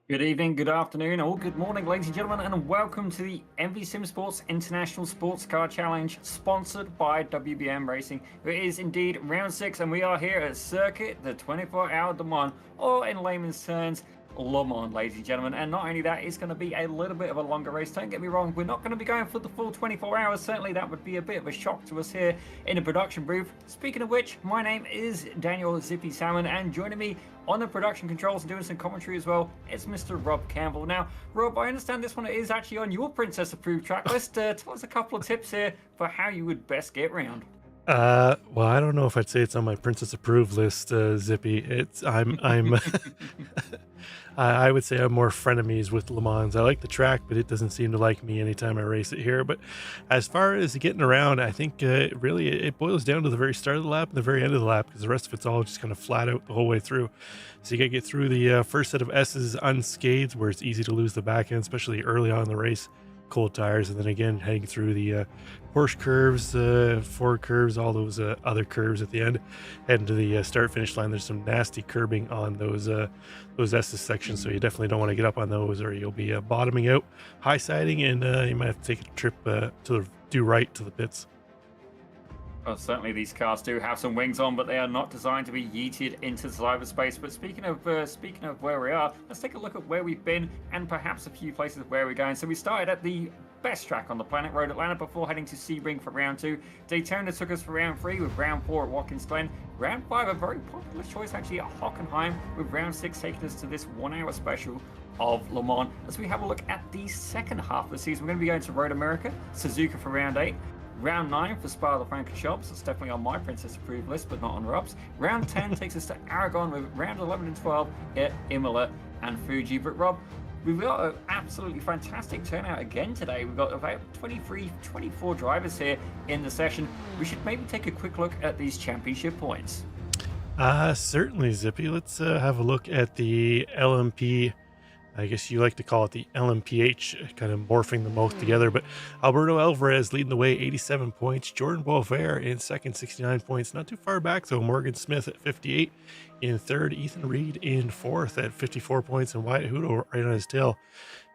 Good evening, good afternoon, or good morning, ladies and gentlemen, and welcome to the Envy Simsports International Sports Car Challenge, sponsored by WBM Racing. It is indeed round 6, and we are here at Circuit, the 24-hour Le Mans, or in layman's terms, Le Mans, ladies and gentlemen. And not only that, it's going to be a little bit of a longer race. Don't get me wrong, we're not going to be going for the full 24 hours. Certainly, that would be a bit of a shock to us here in the production booth. Speaking of which, my name is Daniel Zippy Salmon, and joining me on the production controls and doing some commentary as well, it's Mr. Rob Campbell. Now, Rob, I understand this one is actually on your Princess Approved track list. Tell us a couple of tips here for how you would best get round. Well, I don't know if I'd say it's on my princess approved list, Zippy. I'm I would say I'm more frenemies with Le Mans. I like the track, but it doesn't seem to like me anytime I race it here. But as far as getting around, I think really it boils down to the very start of the lap and the very end of the lap, because the rest of it's all just kind of flat out the whole way through. So you got to get through the first set of S's unscathed, where it's easy to lose the back end, especially early on in the race, cold tires, and then again heading through the Porsche curves, Ford curves, all those other curves at the end, heading to the start finish line. There's some nasty curbing on those S's sections, so you definitely don't want to get up on those, or you'll be bottoming out, high siding, and you might have to take a trip to the due right to the pits. Well, certainly these cars do have some wings on, but they are not designed to be yeeted into cyberspace. But speaking of where we are, let's take a look at where we've been and perhaps a few places where we're going. So we started at the best track on the planet, Road Atlanta, before heading to Sebring for round 2. Daytona took us for round 3 with round 4 at Watkins Glen. Round 5, a very popular choice actually at Hockenheim, with round 6 taking us to this 1-hour special of Le Mans. As we have a look at the second half of the season, we're going to be going to Road America, Suzuka for round 8. Round 9 for Spa-Francorchamps. That's definitely on my Princess Approved list, but not on Rob's. Round 10 takes us to Aragon, with round 11 and 12 at Imola and Fuji. But Rob, we've got an absolutely fantastic turnout again today. We've got about 23, 24 drivers here in the session. We should maybe take a quick look at these championship points. Certainly, Zippy. Let's have a look at the LMP. I guess you like to call it the LMPH, kind of morphing them both together. But Alberto Alvarez leading the way, 87 points. Jordan Boisvert in second, 69 points. Not too far back, though. Morgan Smith at 58 in third. Ethan Reed in fourth at 54 points. And Wyatt Hudo right on his tail,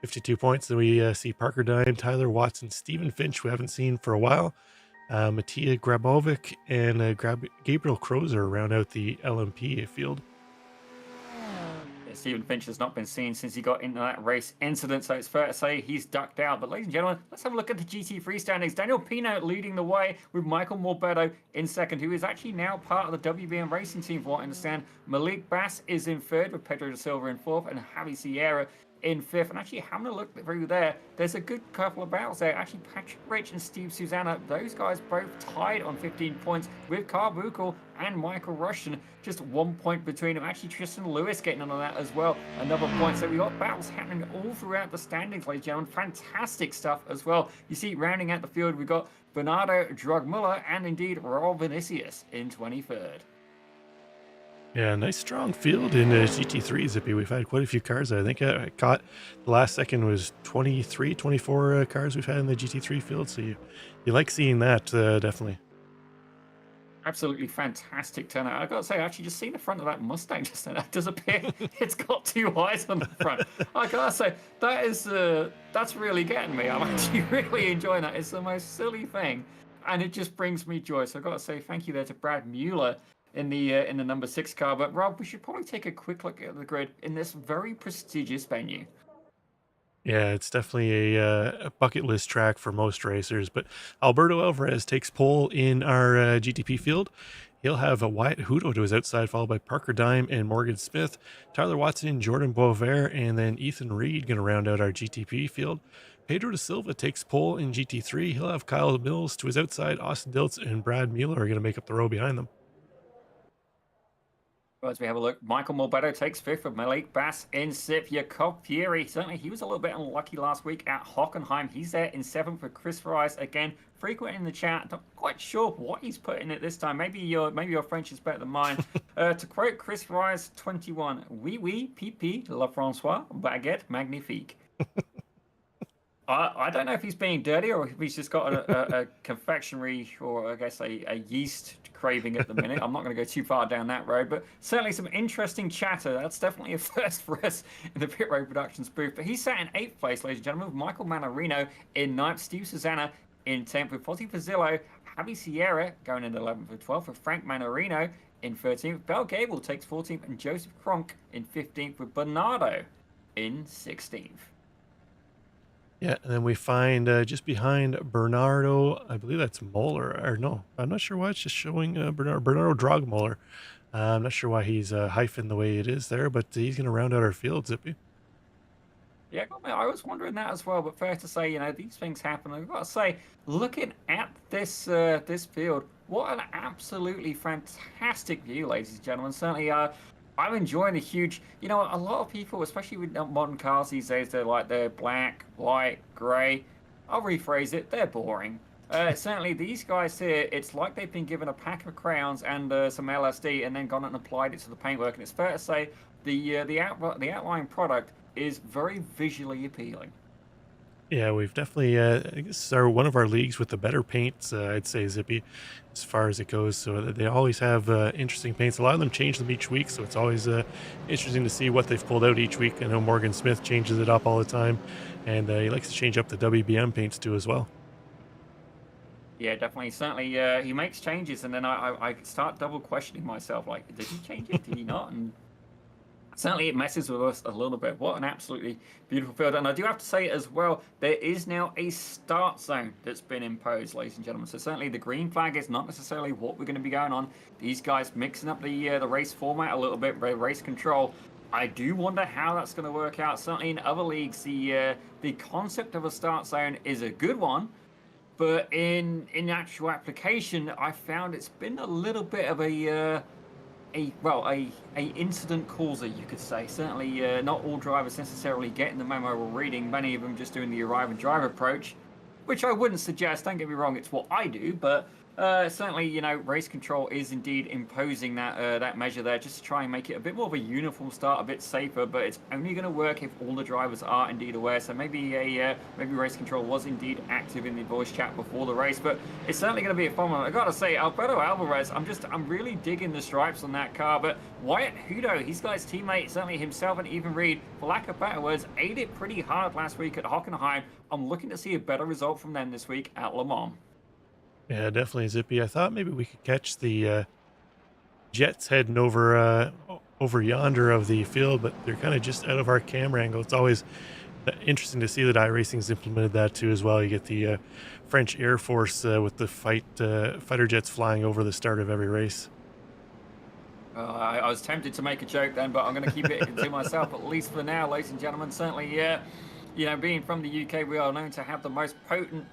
52 points. Then we see Parker Dime, Tyler Watson, Stephen Finch, who we haven't seen for a while. Matija Grabovic and Gabriel Crozer round out the LMP field. Stephen Finch has not been seen since he got into that race incident, so it's fair to say he's ducked out. But ladies and gentlemen, let's have a look at the GT3 standings. Daniel Pino leading the way, with Michael Morbedo in second, who is actually now part of the WBM Racing team, from what I understand. Malik Bass is in third, with Pedro da Silva in fourth, and Javi Sierra in fifth. And actually, having a look through there, there's a good couple of battles there. Actually, Patrick Rich and Steve Susanna, those guys both tied on 15 points, with Carl Buchel and Michael Rushton just 1 point between them. Actually, Tristan Lewis getting on that as well, another point. So we got battles happening all throughout the standings, ladies and gentlemen. Fantastic stuff as well. You see, rounding out the field, we've got Bernardo Drugmuller and indeed Raul Vinicius in 23rd. Yeah, nice strong field in GT3, Zippy. We've had quite a few cars. I think I caught the last second was 23, 24 cars we've had in the GT3 field. So you like seeing that, definitely. Absolutely fantastic turnout. I've got to say, actually, just seeing the front of that Mustang just now, that does appear it's got two eyes on the front. I gotta say, that is that's really getting me. I'm actually really enjoying that. It's the most silly thing, and it just brings me joy. So I've got to say thank you there to Brad Mueller in the number 6 car. But Rob, we should probably take a quick look at the grid in this very prestigious venue. Yeah, it's definitely a bucket list track for most racers. But Alberto Alvarez takes pole in our GTP field. He'll have a Wyatt Hudo to his outside, followed by Parker Dime and Morgan Smith, Tyler Watson, Jordan Boisvert, and then Ethan Reed going to round out our GTP field. Pedro da Silva takes pole in GT3. He'll have Kyle Mills to his outside. Austin Diltz and Brad Mueller are going to make up the row behind them. As we have a look, Michael Morbedo takes fifth, with Malik Bass in sixth. Jacob Fury, certainly he was a little bit unlucky last week at Hockenheim. He's there in seventh with Chris Rice, again, frequent in the chat. Not quite sure what he's putting it this time. Maybe your French is better than mine. To quote Chris Rice, 21, oui, oui, pipi, la François, baguette magnifique. I don't know if he's being dirty or if he's just got a confectionery or I guess a yeast craving at the minute. I'm not going to go too far down that road, but certainly some interesting chatter. That's definitely a first for us in the Pit Road Productions booth. But he sat in 8th place, ladies and gentlemen, with Michael Manarino in 9th, Steve Susanna in 10th, with Fozzie Fazillo, Javi Sierra going in 11th and 12th, with Frank Manarino in 13th. Bell Gable takes 14th, and Joseph Kronk in 15th, with Bernardo in 16th. Yeah, and then we find just behind Bernardo, I believe that's Moeller, or no, I'm not sure why it's just showing Bernardo Drogmoeller. I'm not sure why he's hyphen the way it is there, but he's going to round out our field, Zippy. Yeah, I was wondering that as well, but fair to say, these things happen. I've got to say, looking at this this field, what an absolutely fantastic view, ladies and gentlemen. Certainly, I'm enjoying the huge. A lot of people, especially with modern cars these days, they're black, white, grey. I'll rephrase it: they're boring. Certainly, these guys here, it's like they've been given a pack of crayons and some LSD, and then gone and applied it to the paintwork. And it's fair to say the outline product is very visually appealing. Yeah, we've definitely, I guess, one of our leagues with the better paints, I'd say, Zippy, as far as it goes. So they always have interesting paints. A lot of them change them each week, so it's always interesting to see what they've pulled out each week. I know Morgan Smith changes it up all the time, and he likes to change up the WBM paints too as well. Yeah, definitely. Certainly, he makes changes, and then I start double questioning myself. Like, did he change it? Did he not? And certainly it messes with us a little bit. What an absolutely beautiful field. And I do have to say as well, there is now a start zone that's been imposed, ladies and gentlemen. So certainly the green flag is not necessarily what we're going to be going on. These guys mixing up the race format a little bit, race control. I do wonder how that's going to work out. Certainly in other leagues, the concept of a start zone is a good one. But in actual application, I found it's been a little bit of a incident causer, you could say. Certainly, not all drivers necessarily getting the memo or reading. Many of them just doing the arrive and drive approach, which I wouldn't suggest. Don't get me wrong, it's what I do, but certainly, race control is indeed imposing that measure there, just to try and make it a bit more of a uniform start, a bit safer. But it's only going to work if all the drivers are indeed aware. So maybe maybe race control was indeed active in the voice chat before the race, but it's certainly going to be a fun one. I got to say, Alberto Alvarez, I'm really digging the stripes on that car. But Wyatt Hudo, he's got his teammate, certainly himself and even Reed, for lack of better words, ate it pretty hard last week at Hockenheim. I'm looking to see a better result from them this week at Le Mans. Yeah, definitely, Zippy. I thought maybe we could catch the jets heading over over yonder of the field, but they're kind of just out of our camera angle. It's always interesting to see that iRacing's implemented that too as well. You get the French Air Force with the fighter jets flying over the start of every race. I was tempted to make a joke then, but I'm going to keep it to myself, at least for now, ladies and gentlemen. Certainly, being from the UK, we are known to have the most potent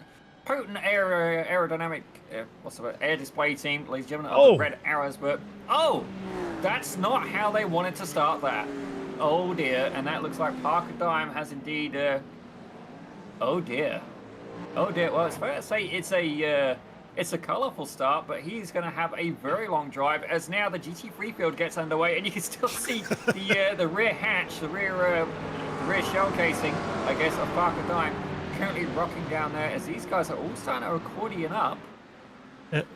aerodynamic air display team, ladies and gentlemen, of the red arrows. But that's not how they wanted to start that. Oh dear. And that looks like Parker Dime has indeed oh dear. Well, it's fair to say it's a colorful start, but he's going to have a very long drive as now the GT3 field gets underway, and you can still see the rear hatch, the rear shell casing, I guess, of Parker Dime currently rocking down there as these guys are all starting to accordion up.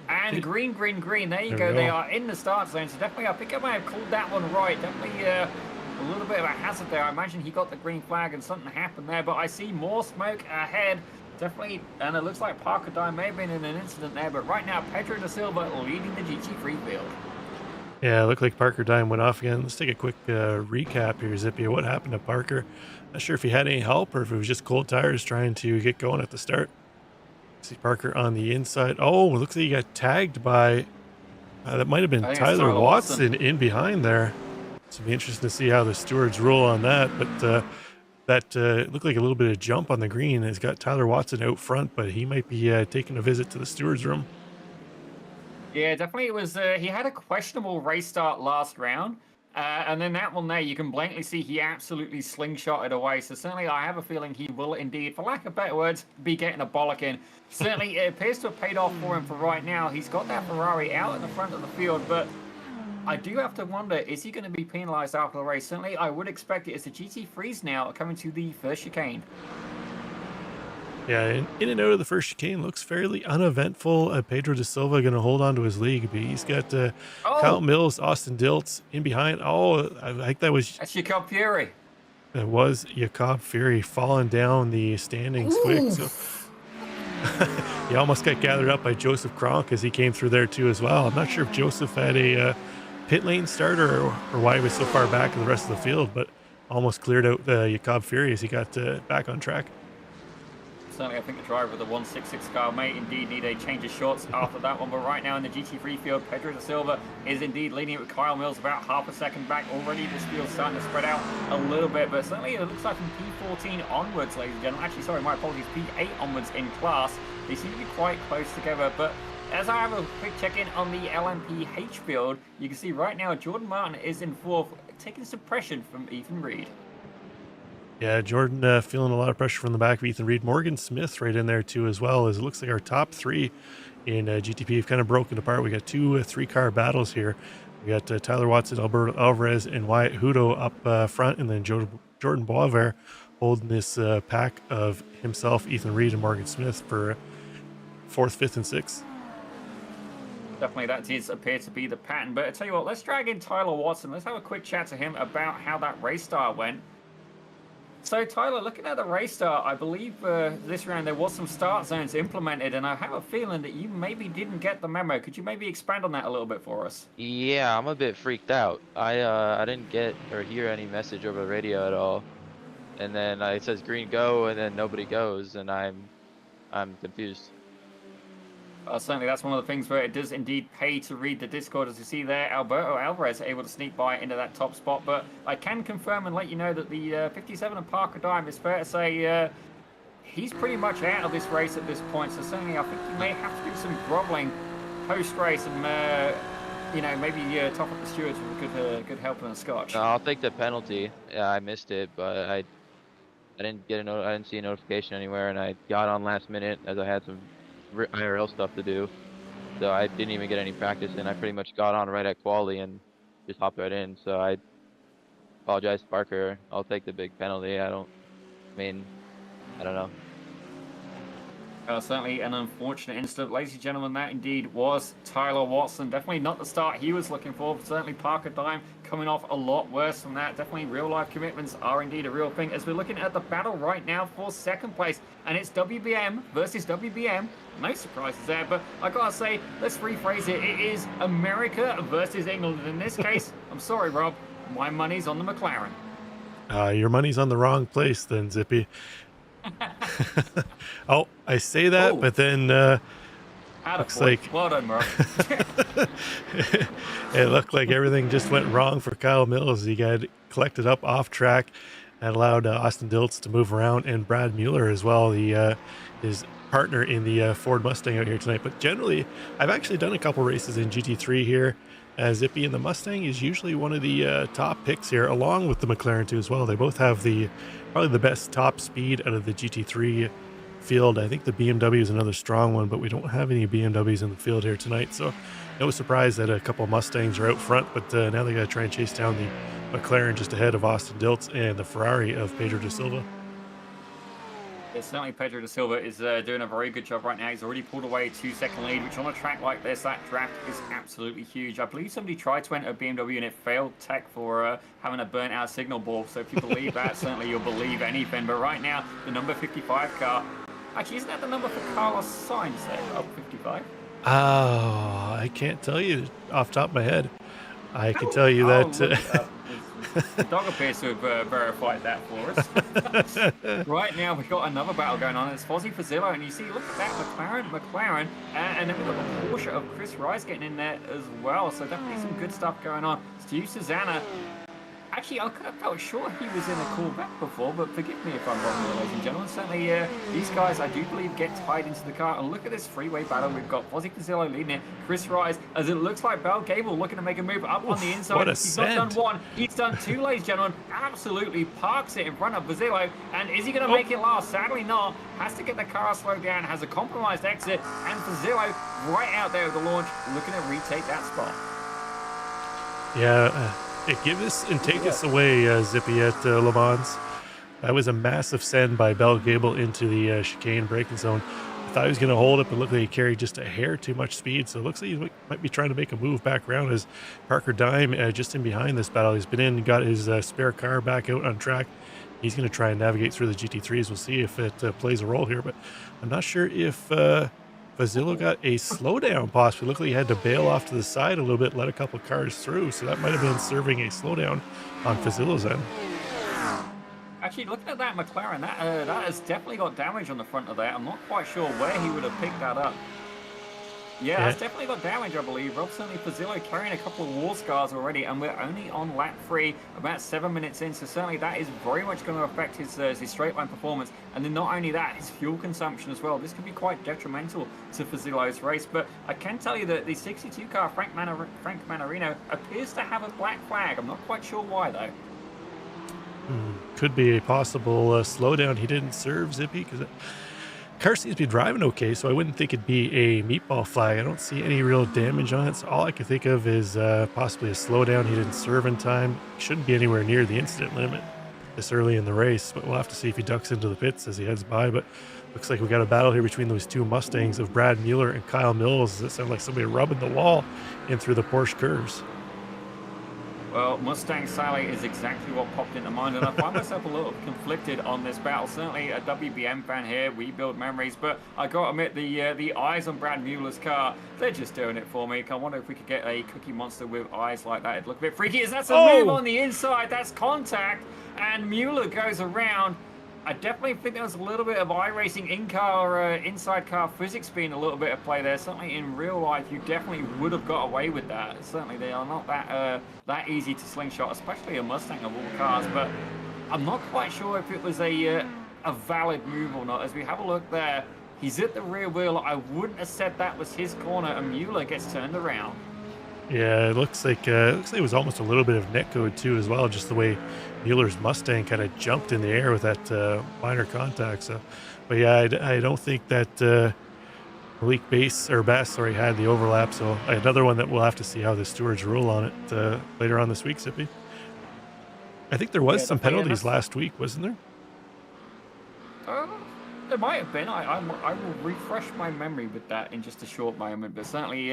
And green. There you go. They are in the start zone. So definitely, I think I may have called that one right. Definitely a little bit of a hazard there. I imagine he got the green flag and something happened there. But I see more smoke ahead. Definitely, and it looks like Parker Dime may have been in an incident there. But right now, Pedro da Silva leading the GT3 field. Yeah, it looked like Parker Dime went off again. Let's take a quick recap here, Zippy. What happened to Parker? Not sure if he had any help or if it was just cold tires trying to get going at the start. See Parker on the inside. Oh, it looks like he got tagged by, that might have been Tyler Watson in behind there. So it'll be interesting to see how the stewards rule on that. But that looked like a little bit of jump on the green. It's got Tyler Watson out front, but he might be taking a visit to the stewards room. Yeah, definitely. It was. He had a questionable race start last round, and then that one there, you can blatantly see he absolutely slingshotted away. So certainly, I have a feeling he will indeed, for lack of better words, be getting a bollocking. Certainly, it appears to have paid off for him for right now. He's got that Ferrari out in the front of the field, but I do have to wonder, is he going to be penalised after the race? Certainly, I would expect it as the GT3s now are coming to the first chicane. Yeah, in and out of the first chicane looks fairly uneventful. Pedro de Silva going to hold on to his lead, but he's got Kyle Oh, Mills, Austin Diltz in behind. Oh, I think that's your Cup Fury. that was Jakob Fury falling down the standings quick. Ooh. So he almost got gathered up by Joseph Kronk as he came through there too as well. I'm not sure if Joseph had a pit lane starter or why he was so far back in the rest of the field, but almost cleared out Jakob Fury as he got back on track. Certainly, I think the driver of the 166 car may indeed need a change of shorts after that one. But right now in the GT3 field, Pedro da Silva is indeed leading it with Kyle Mills about half a second back. Already this field's starting to spread out a little bit. But certainly it looks like from P14 onwards, ladies and gentlemen. Actually, sorry, my apologies, P8 onwards in class. They seem to be quite close together. But as I have a quick check-in on the LMPH field, you can see right now Jordan Martin is in fourth, taking some pressure from Ethan Reed. Yeah, Jordan feeling a lot of pressure from the back of Ethan Reed. Morgan Smith right in there too as well, as it looks like our top three in GTP have kind of broken apart. We got two three-car battles here. We got Tyler Watson, Alberto Alvarez, and Wyatt Hudo up front, and then Jordan Boisvert holding this pack of himself, Ethan Reed, and Morgan Smith for fourth, fifth, and sixth. Definitely that does appear to be the pattern. But I tell you what, let's drag in Tyler Watson. Let's have a quick chat to him about how that race start went. So, Tyler, looking at the race start, I believe this round there was some start zones implemented, and I have a feeling that you maybe didn't get the memo. Could you maybe expand on that a little bit for us? Yeah, I'm a bit freaked out. I didn't get or hear any message over the radio at all, and then it says green go, and then nobody goes, and I'm confused. Certainly, that's one of the things where it does indeed pay to read the Discord. As you see there, Alberto Alvarez able to sneak by into that top spot. But I can confirm and let you know that the 57 and Parker Dime, is fair to say, he's pretty much out of this race at this point. So certainly, I think you may have to do some groveling post-race and, you know, maybe top up the stewards with a good help and a scotch. No, I'll take the penalty. Yeah, I missed it, but I didn't get I didn't see a notification anywhere, and I got on last minute as I had some IRL stuff to do, so I didn't even get any practice in. I pretty much got on right at quali and just hopped right in, so I apologize to Parker. I'll take the big penalty. I don't know. Certainly an unfortunate incident. Ladies and gentlemen, that indeed was Tyler Watson. Definitely not the start he was looking for. Certainly Parker Dime coming off a lot worse than that. Definitely real-life commitments are indeed a real thing. As we're looking at the battle right now for second place, and it's WBM versus WBM. No surprises there, but I gotta say, let's rephrase it. It is America versus England. In this case, I'm sorry, Rob, my money's on the McLaren. Your money's on the wrong place then, Zippy. Oh, I say that, but then looks like well done, Rob. it looked like everything just went wrong for Kyle Mills. He got collected up off track and allowed Austin Diltz to move around, and Brad Mueller as well, his partner in the Ford Mustang out here tonight. But generally, I've actually done a couple races in GT3 here. Zippy, and the Mustang is usually one of the top picks here, along with the McLaren too as well. They both have probably the best top speed out of the GT3 field. I think the BMW is another strong one, but we don't have any BMWs in the field here tonight, so no surprise that a couple of Mustangs are out front. But now they got to try and chase down the McLaren just ahead of Austin Diltz and the Ferrari of Pedro da Silva. Yeah, certainly Pedro da Silva is doing a very good job right now. He's already pulled away a 2-second lead, which on a track like this, that draft is absolutely huge. I believe somebody tried to enter a BMW and it failed tech for having a burnt out signal ball. So if you believe that, certainly you'll believe anything. But right now, the number 55 car, actually, isn't that the number for Carlos Sainz there, up 55? Oh, I can't tell you off the top of my head. I can tell you that... The dog appears to have verified that for us. Right now, we've got another battle going on. It's Fozzie Fazzillo, and you see, look at that, McLaren, and then we've got the Porsche of Chris Rice getting in there as well. So definitely some good stuff going on. Steve Susanna. Actually, I could have felt sure he was in a Corvette before, but forgive me if I'm wrong here, ladies and gentlemen. Certainly, these guys, I do believe, get tied into the car. And look at this freeway battle. We've got Fozzie Fazzillo leading it, Chris Rice, as it looks like Bell Gable looking to make a move up on the inside. What a He's not scent. done one. He's done two, ladies and gentlemen. Absolutely parks it in front of Fazzillo. And is he going to make it last? Sadly not. Has to get the car slowed down. Has a compromised exit. And Fazzillo right out there at the launch, looking to retake that spot. Yeah, give us and take us away, Zippy, at Le Mans. That was a massive send by Bell Gable into the chicane braking zone. I thought he was going to hold it, but looked like he carried just a hair too much speed. So it looks like he might be trying to make a move back around as Parker Dime just in behind this battle. He's been in, got his spare car back out on track. He's going to try and navigate through the GT3s. We'll see if it plays a role here, but I'm not sure if Fazillo got a slowdown possibly. Looked like he had to bail off to the side a little bit, let a couple of cars through. So that might have been serving a slowdown on Fazillo's end. Actually, looking at that McLaren, that has definitely got damage on the front of that. I'm not quite sure where he would have picked that up. Yeah, that's definitely got damage, I believe. Rob, certainly Fazillo carrying a couple of war scars already, and we're only on lap 3, about 7 minutes in, so certainly that is very much going to affect his straight line performance. And then not only that, his fuel consumption as well. This could be quite detrimental to Fazillo's race, but I can tell you that the 62 car, Frank Manarino, appears to have a black flag. I'm not quite sure why, though. Could be a possible slowdown. He didn't serve Zippy because car seems to be driving okay, so I wouldn't think it'd be a meatball flag. I don't see any real damage on it, so all I can think of is possibly a slowdown. He didn't serve in time. Shouldn't be anywhere near the incident limit this early in the race, but we'll have to see if he ducks into the pits as he heads by. But looks like we got a battle here between those two Mustangs of Brad Mueller and Kyle Mills. It sounds like somebody rubbing the wall in through the Porsche curves. Well, Mustang Sally is exactly what popped into mind, and I find myself a little conflicted on this battle. Certainly a WBM fan here, we build memories, but I got to admit, the eyes on Brad Mueller's car, they're just doing it for me. I wonder if we could get a Cookie Monster with eyes like that. It'd look a bit freaky. That's a move on the inside. That's contact, and Mueller goes around. I definitely think there was a little bit of iRacing in-car, inside car physics being a little bit of play there. Certainly in real life, you definitely would have got away with that. Certainly they are not that easy to slingshot, especially a Mustang of all cars. But I'm not quite sure if it was a valid move or not. As we have a look there, he's at the rear wheel. I wouldn't have said that was his corner, and Mueller gets turned around. Yeah, it looks like it was almost a little bit of netcode too as well, just the way Mueller's Mustang kind of jumped in the air with that minor contact. So, but yeah, I don't think that Malik Bass had the overlap. So another one that we'll have to see how the stewards rule on it later on this week, Zippy. I think there was some penalties last week, wasn't there? There might have been. I will refresh my memory with that in just a short moment. But certainly,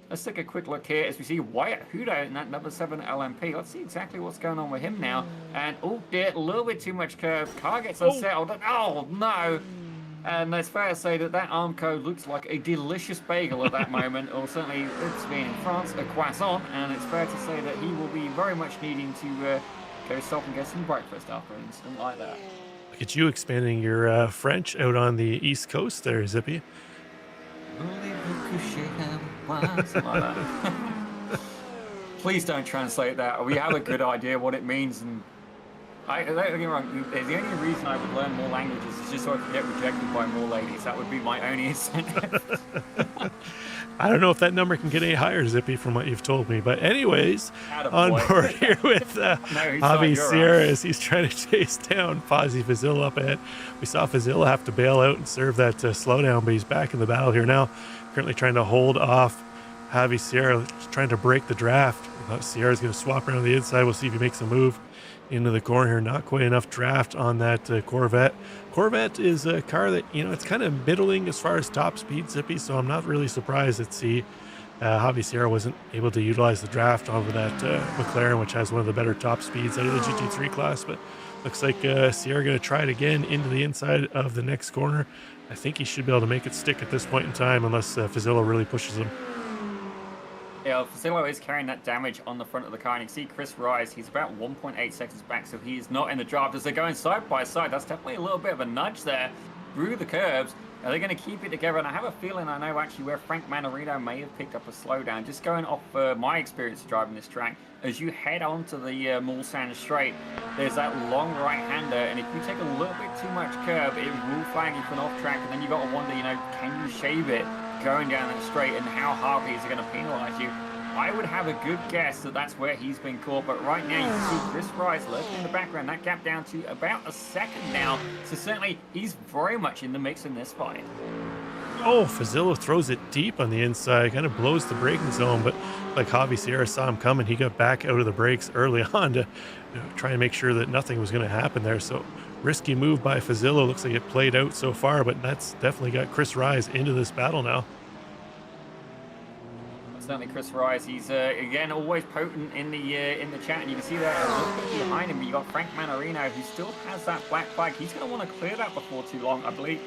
let's take a quick look here as we see Wyatt Hudo in that number 7 LMP. Let's see exactly what's going on with him now. And, oh dear, a little bit too much curve. Car gets unsettled. Oh, no. And it's fair to say that arm code looks like a delicious bagel at that moment. Or certainly, it's being in France, a croissant. And it's fair to say that he will be very much needing to go stop and get some breakfast after an incident like that. Look at you expanding your French out on the East Coast there, Zippy. Please don't translate that. We have a good idea what it means, and don't get me wrong, the only reason I would learn more languages is just so I could get rejected by more ladies. That would be my only incentive. I don't know if that number can get any higher, Zippy, from what you've told me. But anyways, on board here with Javi Sierra as he's trying to chase down Fozzie Fazil up ahead. We saw Fazil have to bail out and serve that slowdown, but he's back in the battle here now. Currently trying to hold off Javi Sierra, trying to break the draft. Sierra's going to swap around the inside. We'll see if he makes a move into the corner here. Not quite enough draft on that Corvette. Corvette is a car that, it's kind of middling as far as top speed, Zippy, so I'm not really surprised that Javi Sierra wasn't able to utilize the draft over that McLaren, which has one of the better top speeds out of the GT3 class. But looks like Sierra going to try it again into the inside of the next corner. I think he should be able to make it stick at this point in time unless Fazillo really pushes him. Yeah, Fazillo is carrying that damage on the front of the car, and you see Chris Rise, he's about 1.8 seconds back, so he is not in the draft as they're going side by side. That's definitely a little bit of a nudge there through the curbs. Are they going to keep it together? And I have a feeling I know actually where Frank Manarino may have picked up a slowdown. Just going off my experience of driving this track, as you head onto the Mulsanne Straight, there's that long right-hander, and if you take a little bit too much curb, it will flag you for an off-track, and then you've got to wonder, can you shave it going down that straight, and how hardly is it going to penalise you? I would have a good guess that that's where he's been caught, but right now you can see Chris Rice lurking in the background. That gap down to about a second now, so certainly he's very much in the mix in this fight. Oh, Fazillo throws it deep on the inside, kind of blows the braking zone, but like Javi Sierra saw him coming, he got back out of the brakes early on to try and make sure that nothing was going to happen there. So risky move by Fazillo. Looks like it played out so far, but that's definitely got Chris Rise into this battle now. Certainly, Chris Rise. He's again always potent in the chat, and you can see that a little bit behind him. You got Frank Manarino, who still has that black flag. He's going to want to clear that before too long, I believe.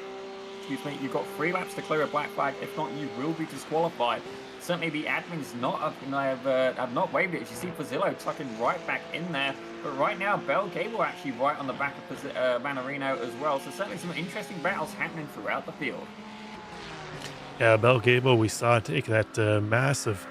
Excuse me. You've got 3 laps to clear a black flag. If not, you will be disqualified. Certainly, the admins have not waived it. As you see, Fazillo tucking right back in there. But right now, Bell Gable actually right on the back of Manarino as well. So certainly some interesting battles happening throughout the field. Yeah, Bell Gable, we saw take that massive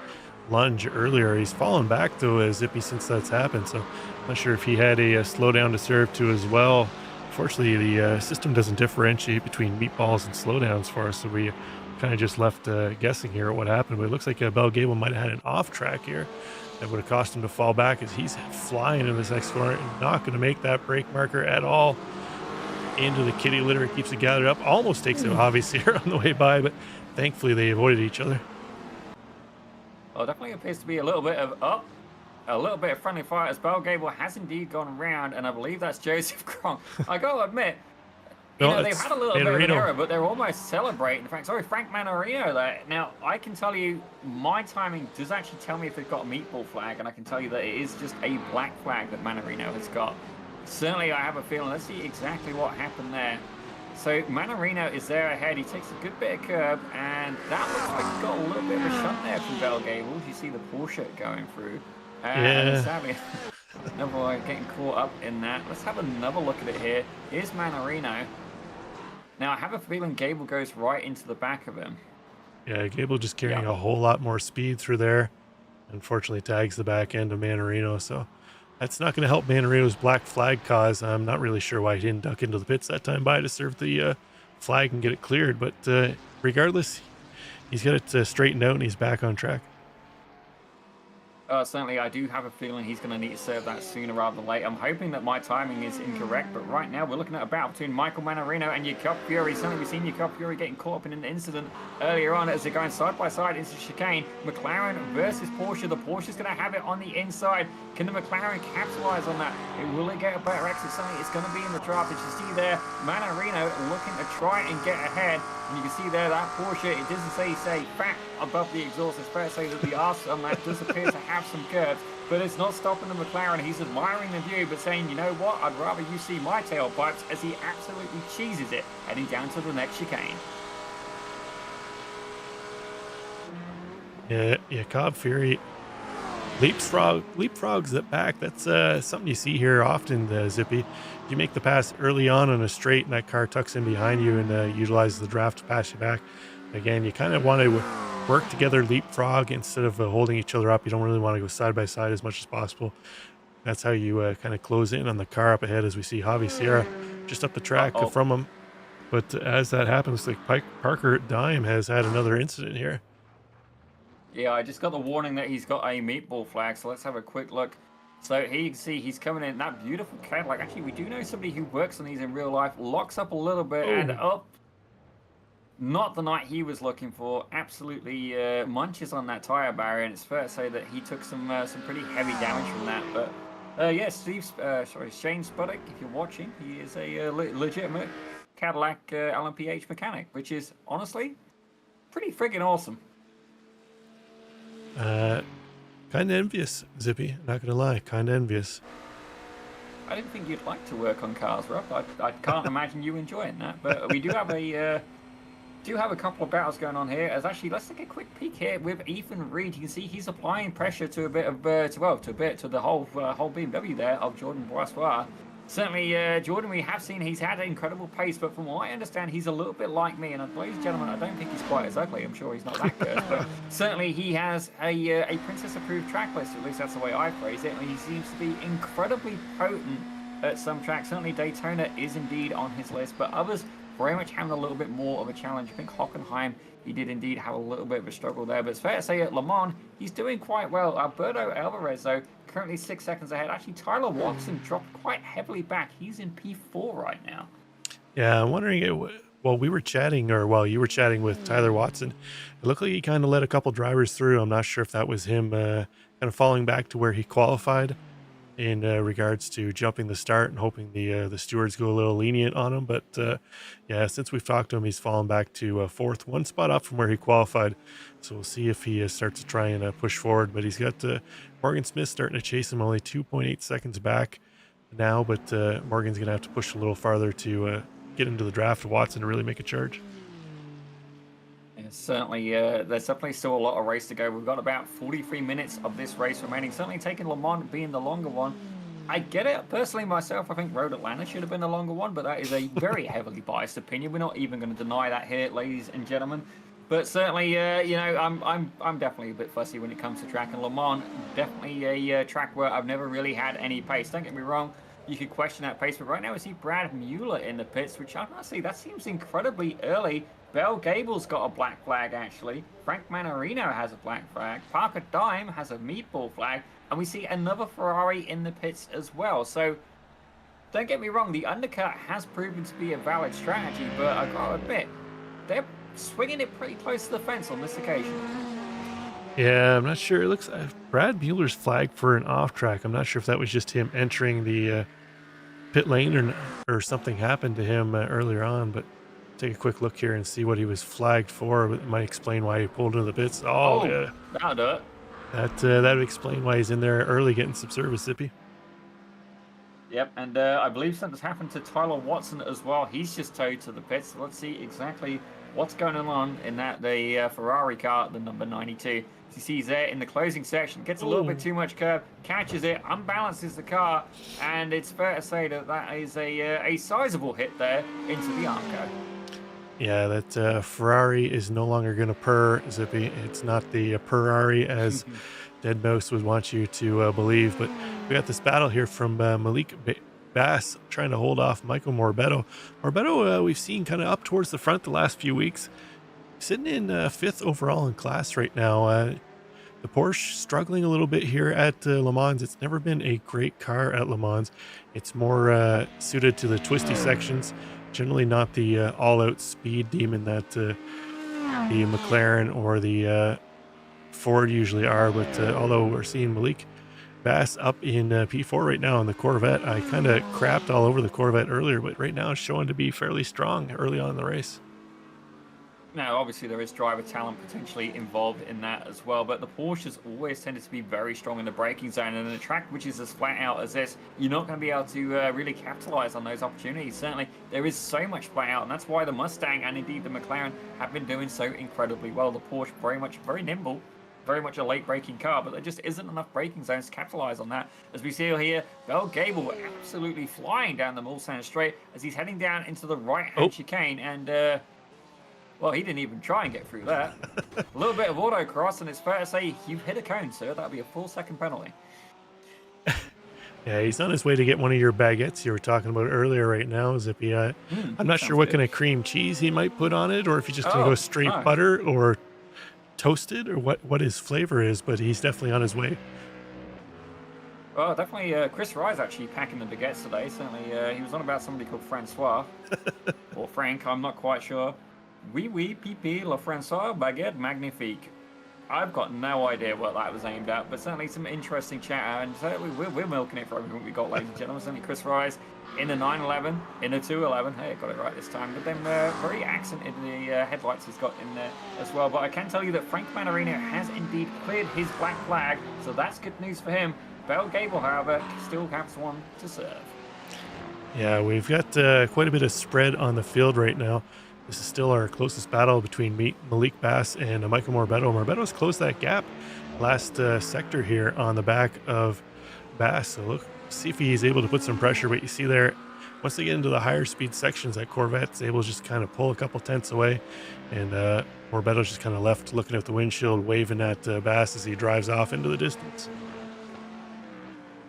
lunge earlier. He's fallen back though, Zippy, since that's happened. So I'm not sure if he had a slowdown to serve to as well. Fortunately, the system doesn't differentiate between meatballs and slowdowns for us, so we kind of just left guessing here at what happened. But it looks like Bell Gable might have had an off track here that would have cost him to fall back, as he's flying in this next corner and not going to make that brake marker at all. Into the kitty litter, keeps it gathered up, almost takes it Javier on the way by, but thankfully they avoided each other. Well, definitely appears to be a little bit of friendly fire, as Bell Gable has indeed gone round, and I believe that's Joseph Gronk. I got to admit, they've had a little bit of an error, but they're almost celebrating. In fact, sorry, Frank Manarino there. Now, I can tell you, my timing does actually tell me if they've got a meatball flag, and I can tell you that it is just a black flag that Manarino has got. Certainly, I have a feeling. Let's see exactly what happened there. So Manarino is there ahead. He takes a good bit of curb, and that looks like he got a little bit of a shunt there from Bell Gable. You see the Porsche going through. And sadly, another one getting caught up in that. Let's have another look at it here. Here's Manarino. Now, I have a feeling Gable goes right into the back of him. Yeah, Gable just carrying a whole lot more speed through there. Unfortunately, tags the back end of Manarino, so that's not going to help Manarino's black flag cause. I'm not really sure why he didn't duck into the pits that time by to serve the flag and get it cleared. But regardless, he's got it straightened out and he's back on track. Certainly, I do have a feeling he's going to need to serve that sooner rather than later. I'm hoping that my timing is incorrect, but right now we're looking at a battle between Michael Manarino and Jakob Fury. Certainly, we've seen Jakob Fury getting caught up in an incident earlier on as they're going side by side into the chicane. McLaren versus Porsche. The Porsche's going to have it on the inside. Can the McLaren capitalize on that? Will it get a better exit? Certainly, it's going to be in the draft. As you see there, Manarino looking to try and get ahead. And you can see there that Porsche, it doesn't say fat above the exhaust. It's fair to say that the arse on that does appear to have some curves, but it's not stopping the McLaren. He's admiring the view, but saying, you know what, I'd rather you see my tailpipes, as he absolutely cheeses it, heading down to the next chicane. Yeah, Cobb Fury leapfrogs that back. That's something you see here often, Zippy. You make the pass early on a straight and that car tucks in behind you and utilizes the draft to pass you back. Again, you kind of want to work together, leapfrog, instead of holding each other up. You don't really want to go side by side as much as possible. That's how you kind of close in on the car up ahead, as we see Javi Sierra just up the track from him. But as that happens, like Parker Dime has had another incident here. Yeah, I just got the warning that he's got a meatball flag, so let's have a quick look. So here you can see he's coming in that beautiful Cadillac. Actually, we do know somebody who works on these in real life. Locks up a little bit and up. Not the night he was looking for. Absolutely munches on that tire barrier, and it's fair to say that he took some pretty heavy damage from that. But yeah, Shane Spuddick, if you're watching, he is a legitimate Cadillac LMPH mechanic, which is honestly pretty friggin' awesome. Kind of envious, Zippy. Not gonna lie, kind of envious. I didn't think you'd like to work on cars, Rob. I can't imagine you enjoying that. But we do have a couple of battles going on here. As actually, let's take a quick peek here with Ethan Reed. You can see he's applying pressure to a bit of to the whole BMW there of Jordan Boissois. Certainly, Jordan, we have seen he's had an incredible pace, but from what I understand, he's a little bit like me. And ladies and gentlemen, I don't think he's quite as ugly. I'm sure he's not that good, but certainly he has a princess-approved track list. At least that's the way I phrase it. And he seems to be incredibly potent at some tracks. Certainly, Daytona is indeed on his list, but others very much having a little bit more of a challenge. I think Hockenheim, he did indeed have a little bit of a struggle there, but it's fair to say at Le Mans, he's doing quite well. Alberto Alvarez, though, currently 6 seconds ahead. Actually, Tyler Watson dropped quite heavily back. He's in P4 right now. Yeah, I'm wondering, while we were chatting, or while you were chatting with Tyler Watson, it looked like he kind of let a couple drivers through. I'm not sure if that was him kind of falling back to where he qualified. in regards to jumping the start and hoping the stewards go a little lenient on him. But yeah, since we've talked to him, he's fallen back to fourth, one spot up from where he qualified. So we'll see if he starts to try and push forward. But he's got Morgan Smith starting to chase him, only 2.8 seconds back now. But Morgan's going to have to push a little farther to get into the draft of Watson to really make a charge. Yeah, certainly, there's definitely still a lot of race to go. We've got about 43 minutes of this race remaining. Certainly taking Le Mans being the longer one. I get it. Personally, myself, I think Road Atlanta should have been the longer one, but that is a very heavily biased opinion. We're not even going to deny that here, ladies and gentlemen. But certainly, you know, I'm definitely a bit fussy when it comes to track, and Le Mans, definitely a track where I've never really had any pace. Don't get me wrong, you could question that pace, but right now we see Brad Mueller in the pits, which honestly, that seems incredibly early. Bell Gable's got a black flag, actually. Frank Manarino has a black flag. Parker Dime has a meatball flag. And we see another Ferrari in the pits as well. So, don't get me wrong, the undercut has proven to be a valid strategy, but I've got to admit, they're swinging it pretty close to the fence on this occasion. Yeah, I'm not sure. It looks Brad Mueller's flagged for an off track. I'm not sure if that was just him entering the pit lane or something happened to him earlier on, but take a quick look here and see what he was flagged for. It might explain why he pulled into the pits. Oh yeah. That'll do it. That would explain why he's in there early getting some service, Zippy. Yep, and I believe something's happened to Tyler Watson as well. He's just towed to the pits. So let's see exactly what's going on in the Ferrari car, the number 92. As you see, he's there in the closing section, gets a little bit too much curve, catches it, unbalances the car, and it's fair to say that that is a sizable hit there into the armco. Yeah, that Ferrari is no longer going to purr, Zippy. It's not the Ferrari as Dead Mouse would want you to believe. But we got this battle here from Malik Bass trying to hold off Michael Morbetto. Morbetto, we've seen kind of up towards the front the last few weeks. Sitting in fifth overall in class right now. The Porsche struggling a little bit here at Le Mans. It's never been a great car at Le Mans. It's more suited to the twisty sections. Generally not the all-out speed demon that the McLaren or the Ford usually are, but although we're seeing Malik Bass up in P4 right now in the Corvette, I kind of crapped all over the Corvette earlier, but right now it's showing to be fairly strong early on in the race. Now, obviously, there is driver talent potentially involved in that as well, but the Porsches always tended to be very strong in the braking zone, and in a track which is as flat out as this, you're not going to be able to really capitalize on those opportunities. Certainly, there is so much flat out, and that's why the Mustang and indeed the McLaren have been doing so incredibly well. The Porsche very nimble, very much a late braking car, but there just isn't enough braking zones to capitalize on that. As we see here, Bell Gable absolutely flying down the Mulsanne straight as he's heading down into the right-hand chicane, and well, he didn't even try and get through that. A little bit of autocross, and it's fair to say you've hit a cone, sir. That'll be a full second penalty. Yeah, he's on his way to get one of your baguettes you were talking about earlier right now, Zippy. I'm not sure what kind of cream cheese he might put on it, or if he's just going to go straight butter or toasted, or what his flavor is, but he's definitely on his way. Well, definitely Chris Rye's actually packing the baguettes today. Certainly, he was on about somebody called Francois, or Frank, I'm not quite sure. Oui, pipi, le François, baguette magnifique. I've got no idea what that was aimed at, but certainly some interesting chat, and certainly we're milking it for everything we got, ladies and gentlemen. Certainly Chris Rise in the 911, in the 211. Hey, I got it right this time. But then very accent in the headlights he's got in there as well. But I can tell you that Frank Manarino has indeed cleared his black flag, so that's good news for him. Bell Gable, however, still has one to serve. Yeah, we've got quite a bit of spread on the field right now. This is still our closest battle between Malik Bass and Michael Morbetto. Morbetto's closed that gap last sector here on the back of Bass. So look, see if he's able to put some pressure. But you see there, once they get into the higher speed sections, that Corvette's able to just kind of pull a couple tenths away. And Morbetto's just kind of left looking at the windshield, waving at Bass as he drives off into the distance.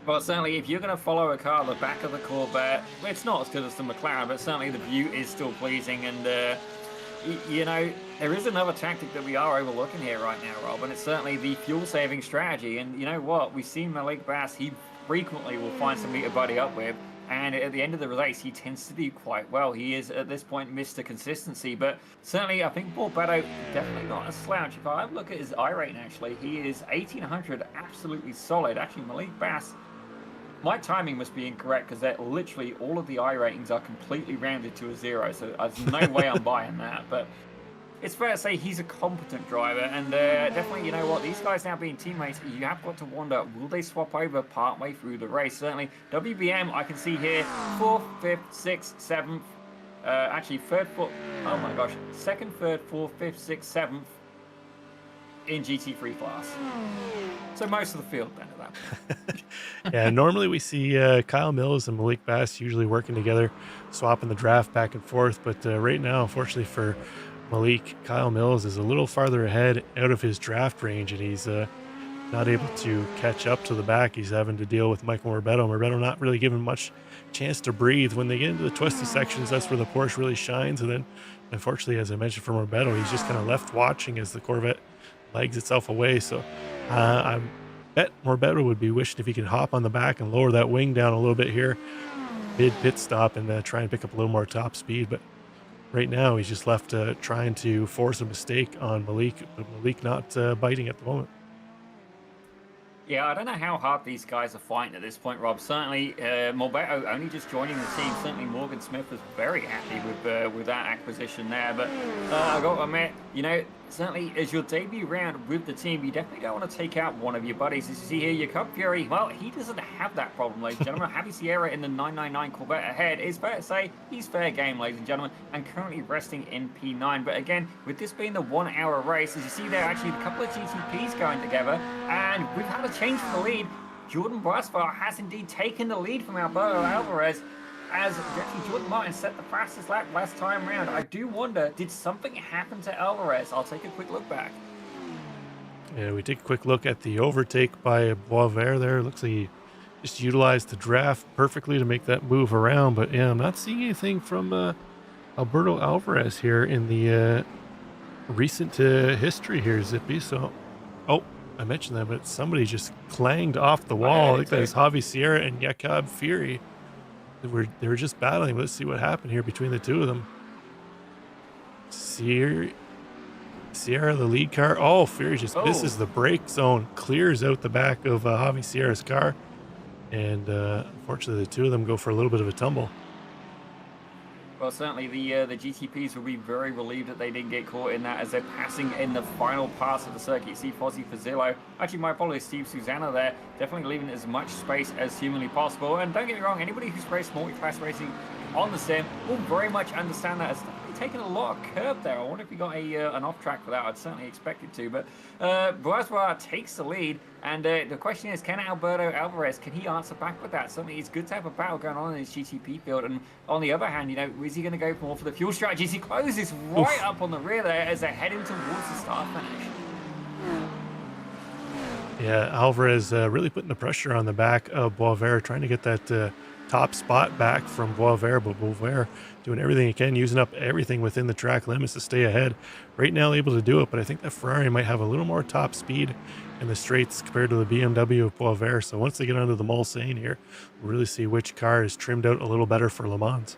Well, certainly, if you're going to follow a car at the back of the Corvette, it's not as good as the McLaren, but certainly the view is still pleasing. And, you know, there is another tactic that we are overlooking here right now, Rob, and it's certainly the fuel-saving strategy. And you know what? We've seen Malik Bass, he frequently will find somebody to buddy up with. And at the end of the race, he tends to do quite well. He is, at this point, Mr. Consistency. But certainly, I think Morbetto definitely not a slouch. If I look at his iRating, actually, he is 1,800, absolutely solid. Actually, Malik Bass, My timing must be incorrect because they're literally all of the I ratings are completely rounded to a 0, so there's no way I'm buying that. But it's fair to say he's a competent driver, and definitely, you know what, these guys now being teammates, you have got to wonder, will they swap over partway through the race? Certainly, WBM, I can see here, 4th, 5th, 6th, 7th, actually 3rd, 4th, oh my gosh, 2nd, 3rd, 4th, 5th, 6th, 7th in GT3 class. So most of the field then at that point. Yeah, normally we see Kyle Mills and Malik Bass usually working together, swapping the draft back and forth. But right now, unfortunately for Malik, Kyle Mills is a little farther ahead out of his draft range, and he's not able to catch up to the back. He's having to deal with Michael Morbetto. Morbetto not really given much chance to breathe. When they get into the twisty sections, that's where the Porsche really shines. And then, unfortunately, as I mentioned for Morbetto, he's just kind of left watching as the Corvette legs itself away. So I bet Morbetto would be wishing if he could hop on the back and lower that wing down a little bit here mid pit stop and try and pick up a little more top speed. But right now he's just left trying to force a mistake on Malik, but Malik not biting at the moment. Yeah, I don't know how hard these guys are fighting at this point, Rob. Certainly, Morbetto only just joining the team. Certainly, Morgan Smith was very happy with that acquisition there. But I've got to admit, you know, certainly as your debut round with the team, you definitely don't want to take out one of your buddies. As you see here, your Cup Fury, well, he doesn't have that problem, ladies and gentlemen. Happy Sierra in the 999 Corvette ahead. It's fair to say he's fair game, ladies and gentlemen, and currently resting in P9. But again, with this being the 1 hour race, as you see there, actually a couple of GTPs going together, and we've had a change for the lead. Jordan Brasvar has indeed taken the lead from Alberto Alvarez, as actually Jordan Martin set the fastest lap last time round. I do wonder, did something happen to Alvarez? I'll take a quick look back. Yeah, we take a quick look at the overtake by Boisvert there. Looks like he just utilized the draft perfectly to make that move around. But yeah, I'm not seeing anything from Alberto Alvarez here in the recent history here, Zippy. So, oh, I mentioned that, but somebody just clanged off the wall. I think that was Javi Sierra and Jakob Fury. They were just battling. Let's see what happened here between the two of them. Sierra, the lead car. Oh, Fury just misses the brake zone, clears out the back of Javi Sierra's car. And unfortunately, the two of them go for a little bit of a tumble. Well, certainly the GTPs will be very relieved that they didn't get caught in that as they're passing in the final pass of the circuit. See Fozzie Fazillo. Actually, my apologies, Steve Susanna there. Definitely leaving as much space as humanly possible. And don't get me wrong, anybody who's raced multi-class racing on the sim will very much understand that. It's taken a lot of curb there. I wonder if you got an off track for that. I'd certainly expect it to. But Boisvert takes the lead. And the question is, can Alberto Alvarez, can he answer back with that? Certainly, it's good to have a battle going on in his GTP field. And on the other hand, you know, is he going to go more for the fuel strategies? He closes right up on the rear there as they're heading towards the start finish. Yeah, Alvarez really putting the pressure on the back of Boisvert, trying to get that top spot back from Boisvert, but Boisvert doing everything he can, using up everything within the track limits to stay ahead. Right now, able to do it, but I think that Ferrari might have a little more top speed in the straights compared to the BMW of Boisvert. So once they get onto the Mulsanne here, we'll really see which car is trimmed out a little better for Le Mans.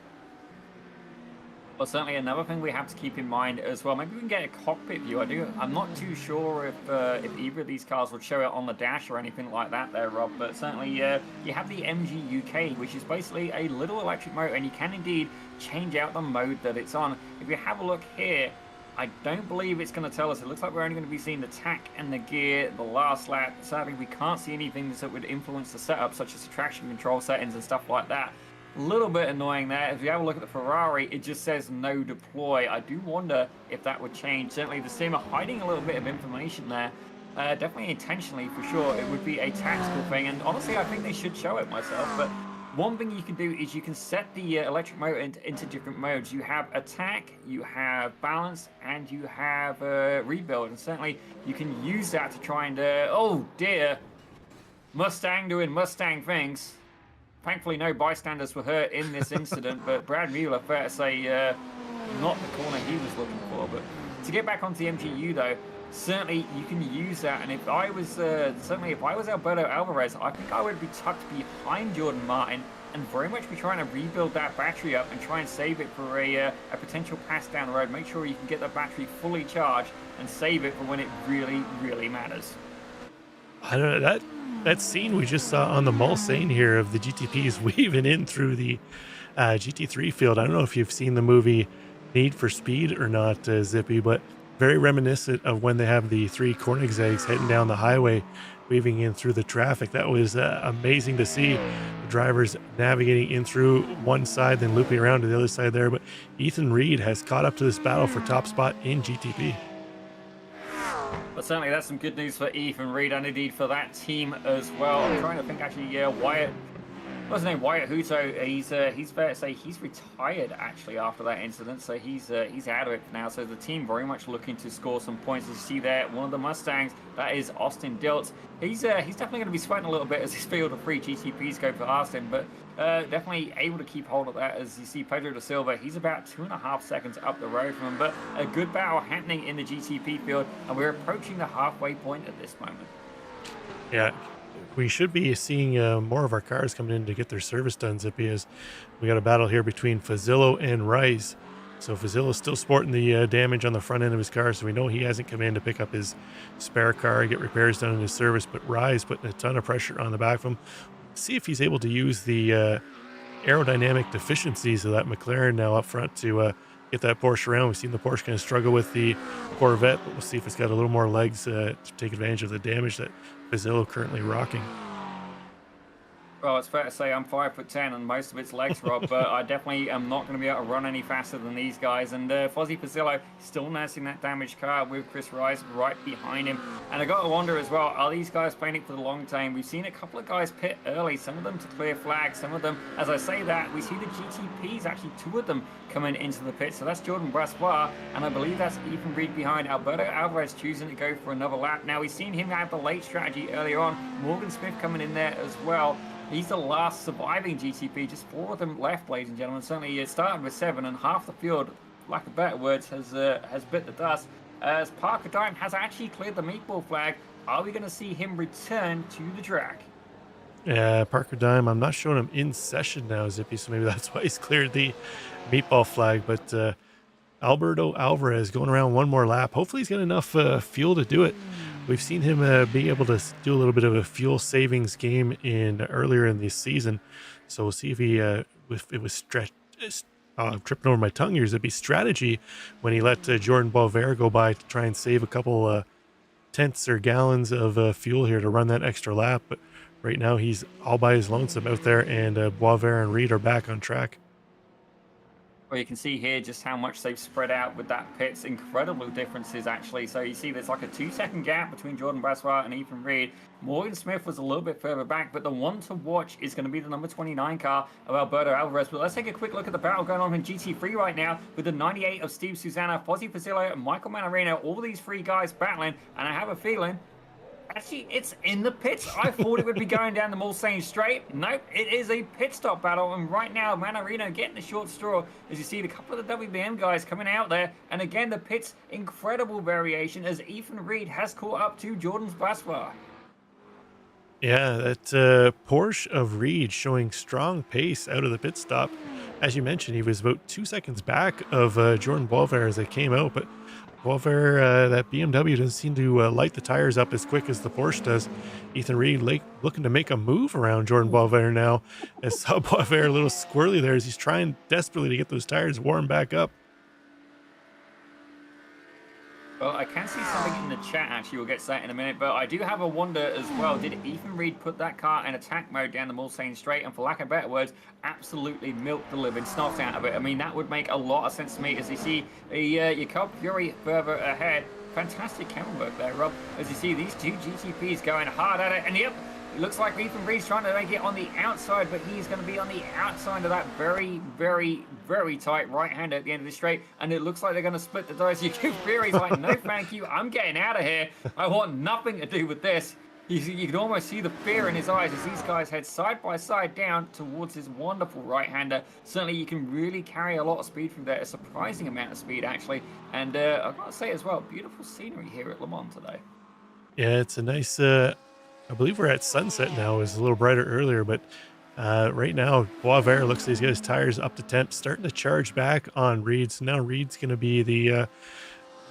Well, certainly another thing we have to keep in mind as well, maybe we can get a cockpit view. I'm not too sure if either of these cars would show it on the dash or anything like that there, Rob, but certainly you have the MG UK, which is basically a little electric motor, and you can indeed change out the mode that it's on. If you have a look here, I don't believe it's going to tell us. It looks like we're only going to be seeing the tack and the gear, the last lap. Sadly, we can't see anything that would influence the setup, such as the traction control settings and stuff like that. A little bit annoying there. If you have a look at the Ferrari, it just says no deploy. I do wonder if that would change. Certainly the sim are hiding a little bit of information there. Definitely intentionally, for sure. It would be a tactical thing, and honestly, I think they should show it myself. But one thing you can do is you can set the electric motor into different modes. You have attack, you have balance, and you have rebuild. And certainly you can use that to try and, oh dear, Mustang doing Mustang things. Thankfully, no bystanders were hurt in this incident, but Brad Mueller, fair to say, not the corner he was looking for. But to get back onto the MGU, though, certainly you can use that. And if I was, if I was Alberto Alvarez, I think I would be tucked behind Jordan Martin and very much be trying to rebuild that battery up and try and save it for a potential pass down the road. Make sure you can get the battery fully charged and save it for when it really, really matters. I don't know, that scene we just saw on the Mulsanne here of the GTPs weaving in through the GT3 field. I don't know if you've seen the movie Need for Speed or not, Zippy, but very reminiscent of when they have the three Koenigseggs heading down the highway, weaving in through the traffic. That was amazing to see the drivers navigating in through one side, then looping around to the other side there. But Ethan Reed has caught up to this battle for top spot in GTP. But certainly that's some good news for Ethan Reed and indeed for that team as well. I'm trying to think actually, Wyatt, what's his name? Wyatt Hutto. He's fair to say he's retired actually after that incident, so he's out of it now. So the team very much looking to score some points. As you see there, one of the Mustangs, that is Austin Diltz. He's definitely going to be sweating a little bit as his field of 3 GTPs go past him, but definitely able to keep hold of that. As you see, Pedro da Silva, he's about 2.5 seconds up the road from him, but a good battle happening in the GTP field, and we're approaching the halfway point at this moment. Yeah. We should be seeing more of our cars coming in to get their service done, Zippy, as we got a battle here between Fazillo and Rice. So Fazillo's still sporting the damage on the front end of his car, so we know he hasn't come in to pick up his spare car, get repairs done in his service, but Rice putting a ton of pressure on the back of him. See if he's able to use the aerodynamic deficiencies of that McLaren now up front to get that Porsche around. We've seen the Porsche kind of struggle with the Corvette, but we'll see if it's got a little more legs to take advantage of the damage that Fazillo currently rocking. Well, it's fair to say I'm 5'10" and most of it's legs, Rob, but I definitely am not going to be able to run any faster than these guys. And Fozzie Fazillo still nursing that damaged car with Chris Rice right behind him. And I got to wonder as well, are these guys playing it for the long game? We've seen a couple of guys pit early, some of them to clear flags, some of them, as I say that, we see the GTPs, actually 2 of them coming into the pit. So that's Jordan Brassois, and I believe that's Ethan Reed behind. Alberto Alvarez choosing to go for another lap. Now, we've seen him have the late strategy earlier on. Morgan Smith coming in there as well. He's the last surviving GTP, just 4 of them left, ladies and gentlemen. Certainly it started with 7, and half the field, lack of better words, has bit the dust. As Parker Dime has actually cleared the meatball flag, are we going to see him return to the track? Yeah, Parker Dime, I'm not showing him in session now, Zippy, so maybe that's why he's cleared the meatball flag. But Alberto Alvarez going around one more lap. Hopefully he's got enough fuel to do it. We've seen him be able to do a little bit of a fuel savings game earlier in the season. So we'll see if he, if it was I'm tripping over my tongue here, Zippy, strategy when he let Jordan Boisvert go by to try and save a couple tenths or gallons of fuel here to run that extra lap. But right now he's all by his lonesome out there, and Boisvert and Reed are back on track. Well, you can see here just how much they've spread out with that pit's incredible differences, actually. So you see there's like a 2-second gap between Jordan Brassois and Ethan Reed. Morgan Smith was a little bit further back, but the one to watch is going to be the number 29 car of Alberto Alvarez. But let's take a quick look at the battle going on in GT3 right now with the 98 of Steve Susanna, Fozzie Fazillo, and Michael Manarino. All these 3 guys battling, and I have a feeling actually, it's in the pits. I thought it would be going down the Mulsanne straight. Nope, it is a pit stop battle. And right now, Manarino getting the short straw. As you see, a couple of the WBM guys coming out there. And again, the pits, incredible variation as Ethan Reed has caught up to Jordan's Brassois. Yeah, that Porsche of Reed showing strong pace out of the pit stop. As you mentioned, he was about 2 seconds back of Jordan Boisvert as they came out, but Boisvert, that BMW doesn't seem to light the tires up as quick as the Porsche does. Ethan Reed looking to make a move around Jordan Boisvert now. As saw Boisvert a little squirrely there as he's trying desperately to get those tires warmed back up. Well, I can see something in the chat, actually. We'll get to that in a minute. But I do have a wonder as well. Did Ethan Reed put that car in attack mode down the Mulsanne straight? And for lack of better words, absolutely milked the living snot out of it. I mean, that would make a lot of sense to me. As you see, your Cup Fury further ahead. Fantastic camera work there, Rob. As you see, these 2 GTPs going hard at it. And yep, it looks like Ethan Reed's trying to make it on the outside, but he's going to be on the outside of that very, very, very tight right-hander at the end of the straight, and it looks like they're going to split the dice. Cup Fury's like, no thank you, I'm getting out of here. I want nothing to do with this. You can almost see the fear in his eyes as these guys head side by side down towards his wonderful right-hander. Certainly, you can really carry a lot of speed through there, a surprising amount of speed, actually. And I've got to say as well, beautiful scenery here at Le Mans today. Yeah, it's a nice... I believe we're at sunset now. It was a little brighter earlier, but right now, Boisvert looks like he's got his tires up to temp, starting to charge back on Reed. So now Reed's going to be the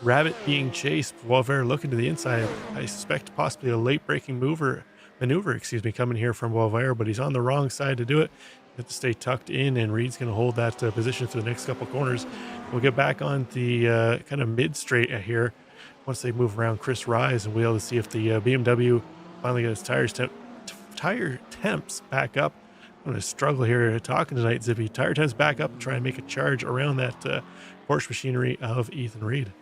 rabbit being chased. Boisvert looking to the inside. I suspect possibly a late braking move or maneuver, excuse me, coming here from Boisvert, but he's on the wrong side to do it. Have to stay tucked in, and Reed's going to hold that position for the next couple corners. We'll get back on the kind of mid straight here once they move around Chris Rise, and we'll be able to see if the BMW finally gets tire temps back up. I'm going to struggle here talking tonight, Zippy. Tire temps back up and try and make a charge around that Porsche machinery of Ethan Reed.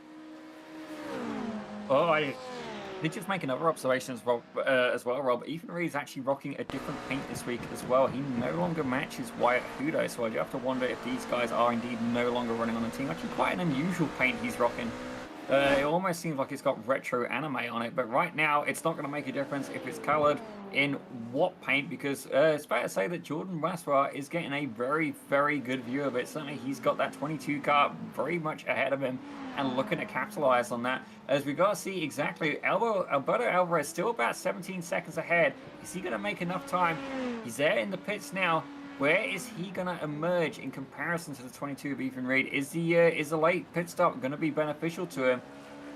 Oh, I did just make another observation as well, Rob. Ethan Reed's actually rocking a different paint this week as well. He no longer matches Wyatt Hudo, so I do have to wonder if these guys are indeed no longer running on the team. Actually, quite an unusual paint he's rocking. It almost seems like it's got retro anime on it, but right now it's not going to make a difference if it's colored in what paint, because it's fair to say that Jordan Braswell is getting a very, very good view of it. Certainly he's got that 22 car very much ahead of him and looking to capitalize on that. As we got to see exactly, Alberto Alvarez still about 17 seconds ahead. Is he going to make enough time? He's there in the pits now. Where is he going to emerge in comparison to the 22 of Ethan Reed? Is the late pit stop going to be beneficial to him?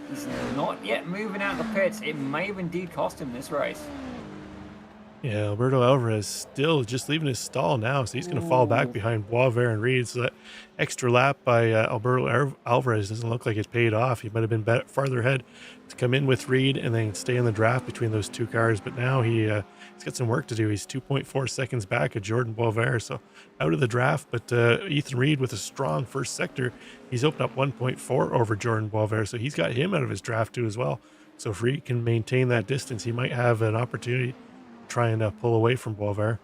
He's not yet moving out the pits. It may have indeed cost him this race. Yeah, Alberto Alvarez still just leaving his stall now, so he's going to fall back behind Boisvert and Reed. So that extra lap by Alberto Alvarez doesn't look like it's paid off. He might have been farther ahead to come in with Reed and then stay in the draft between those two cars. But now he's got some work to do. He's 2.4 seconds back at Jordan Boisvert, so out of the draft. But Ethan Reed with a strong first sector, he's opened up 1.4 over Jordan Boisvert, so he's got him out of his draft too as well. So if Reed can maintain that distance, he might have an opportunity try and pull away from Boisvert.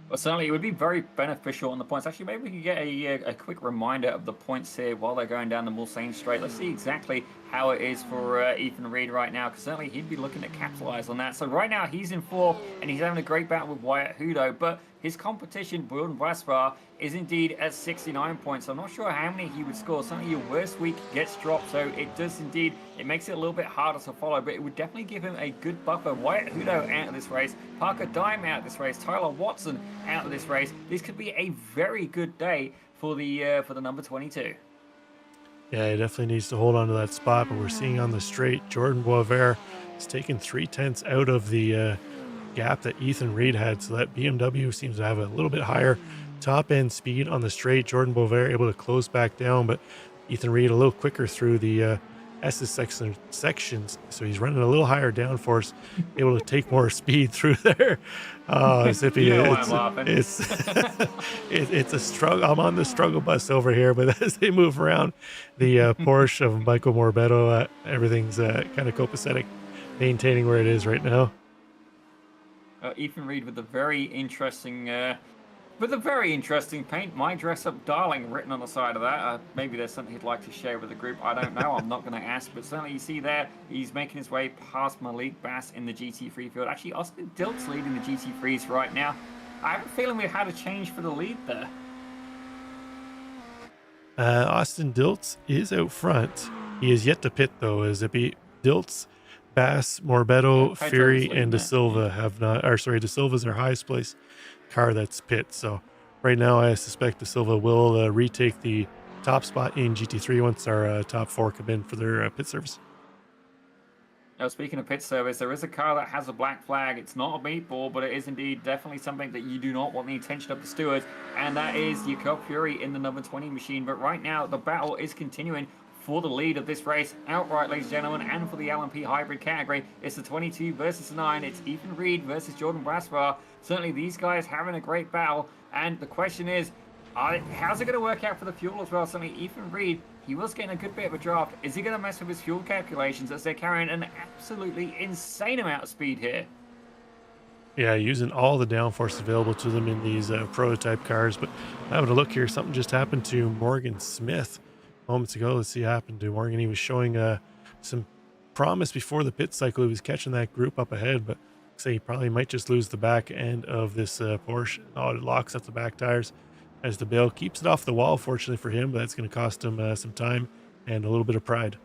Well, certainly it would be very beneficial on the points. Actually, maybe we can get a quick reminder of the points here while they're going down the Mulsanne straight. Let's see exactly how it is for Ethan Reed right now, because certainly he'd be looking to capitalize on that. So right now he's in fourth, and he's having a great battle with Wyatt Hudo, but his competition, Jordan Braswell, is indeed at 69 points. I'm not sure how many he would score. Certainly your worst week gets dropped, so it does indeed, it makes it a little bit harder to follow, but it would definitely give him a good buffer. Wyatt Hudo out of this race, Parker Dime out of this race, Tyler Watson out of this race. This could be a very good day for the number 22. Yeah, he definitely needs to hold on to that spot, but we're seeing on the straight, Jordan Boisvert is taking 3/10 out of the gap that Ethan Reed had, so that BMW seems to have a little bit higher top end speed on the straight. Jordan Boisvert able to close back down, but Ethan Reed a little quicker through the S's sections, so he's running a little higher downforce, able to take more speed through there. Zippy, it's a struggle. I'm on the struggle bus over here, but as they move around the Porsche of Michael Morbetto, everything's kind of copacetic, maintaining where it is right now. Ethan Reed with a very interesting paint, "My Dress Up Darling," written on the side of that. Maybe there's something he'd like to share with the group. I don't know. I'm not going to ask, but certainly you see there, he's making his way past Malik Bass in the GT3 field. Actually, Austin Dilt's leading the GT3s right now. I have a feeling we've had a change for the lead there. Austin Diltz is out front. He is yet to pit, though, as Diltz, Bass, Morbetto, Fury, and De Silva have not, or sorry, De Silva's their highest place car that's pit. So right now I suspect De Silva will retake the top spot in GT3 once our top four come in for their pit service. Now, speaking of pit service, there is a car that has a black flag. It's not a meatball, but it is indeed definitely something that you do not want the attention of the stewards, and that is Jakob Fury in the number 20 machine. But right now the battle is continuing for the lead of this race outright, ladies and gentlemen, and for the LMP hybrid category. It's the 22 versus the 9. It's Ethan Reed versus Jordan Braswell. Certainly these guys having a great battle, and the question is, how's it going to work out for the fuel as well? Certainly Ethan Reed, he was getting a good bit of a draft. Is he going to mess with his fuel calculations as they're carrying an absolutely insane amount of speed here? Yeah, using all the downforce available to them in these prototype cars. But having a look here, something just happened to Morgan Smith moments ago. Let's see what happened to Morgan. He was showing some promise before the pit cycle. He was catching that group up ahead, but say he probably might just lose the back end of this Porsche. Oh, it locks up the back tires as the bail keeps it off the wall, fortunately for him, but that's going to cost him some time and a little bit of pride.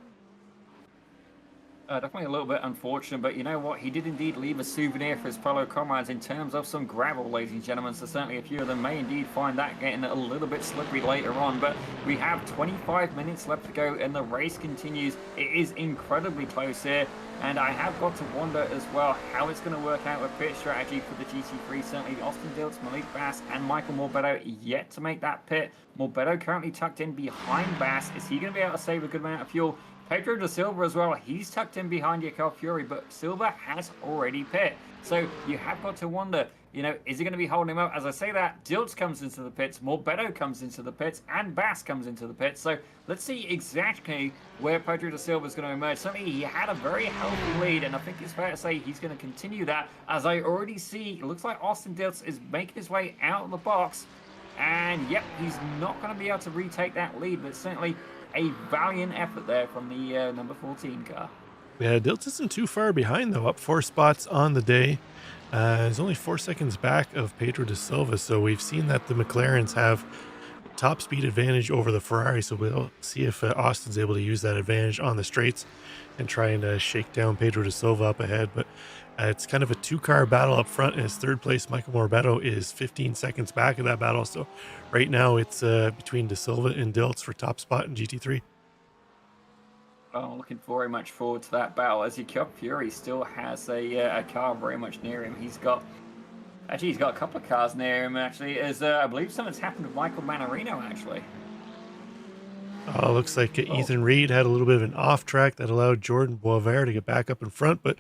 Definitely a little bit unfortunate, but you know what? He did indeed leave a souvenir for his fellow comrades in terms of some gravel, ladies and gentlemen. So certainly a few of them may indeed find that getting a little bit slippery later on. But we have 25 minutes left to go, and the race continues. It is incredibly close here. And I have got to wonder as well how it's going to work out with pit strategy for the GT3. Certainly Austin Diltz, Malik Bass, and Michael Morbedo yet to make that pit. Morbedo currently tucked in behind Bass. Is he going to be able to save a good amount of fuel? Pedro da Silva as well, he's tucked in behind Jakob Fury, but Silva has already pit. So you have got to wonder, you know, is he going to be holding him up? As I say that, Diltz comes into the pits, Morbedo comes into the pits, and Bass comes into the pits. So let's see exactly where Pedro da Silva is going to emerge. Certainly he had a very healthy lead, and I think it's fair to say he's going to continue that. As I already see, it looks like Austin Diltz is making his way out of the box. And yep, he's not going to be able to retake that lead, but certainly a valiant effort there from the number 14 car. Yeah, Diltz isn't too far behind, though, up 4 spots on the day. He's only 4 seconds back of Pedro da Silva, so we've seen that the McLarens have top speed advantage over the Ferrari, so we'll see if Austin's able to use that advantage on the straights and try and shake down Pedro da Silva up ahead. But it's kind of a 2-car battle up front, and his third place, Michael Morbedo, is 15 seconds back of that battle. So right now it's between da Silva and Diltz for top spot in GT3. Oh, looking very much forward to that battle, as Jakob Fury still has a car very much near him. He's got a couple of cars near him, actually, as I believe something's happened with Michael Manarino, actually. Oh, looks like Ethan Reed had a little bit of an off track that allowed Jordan Boisvert to get back up in front. But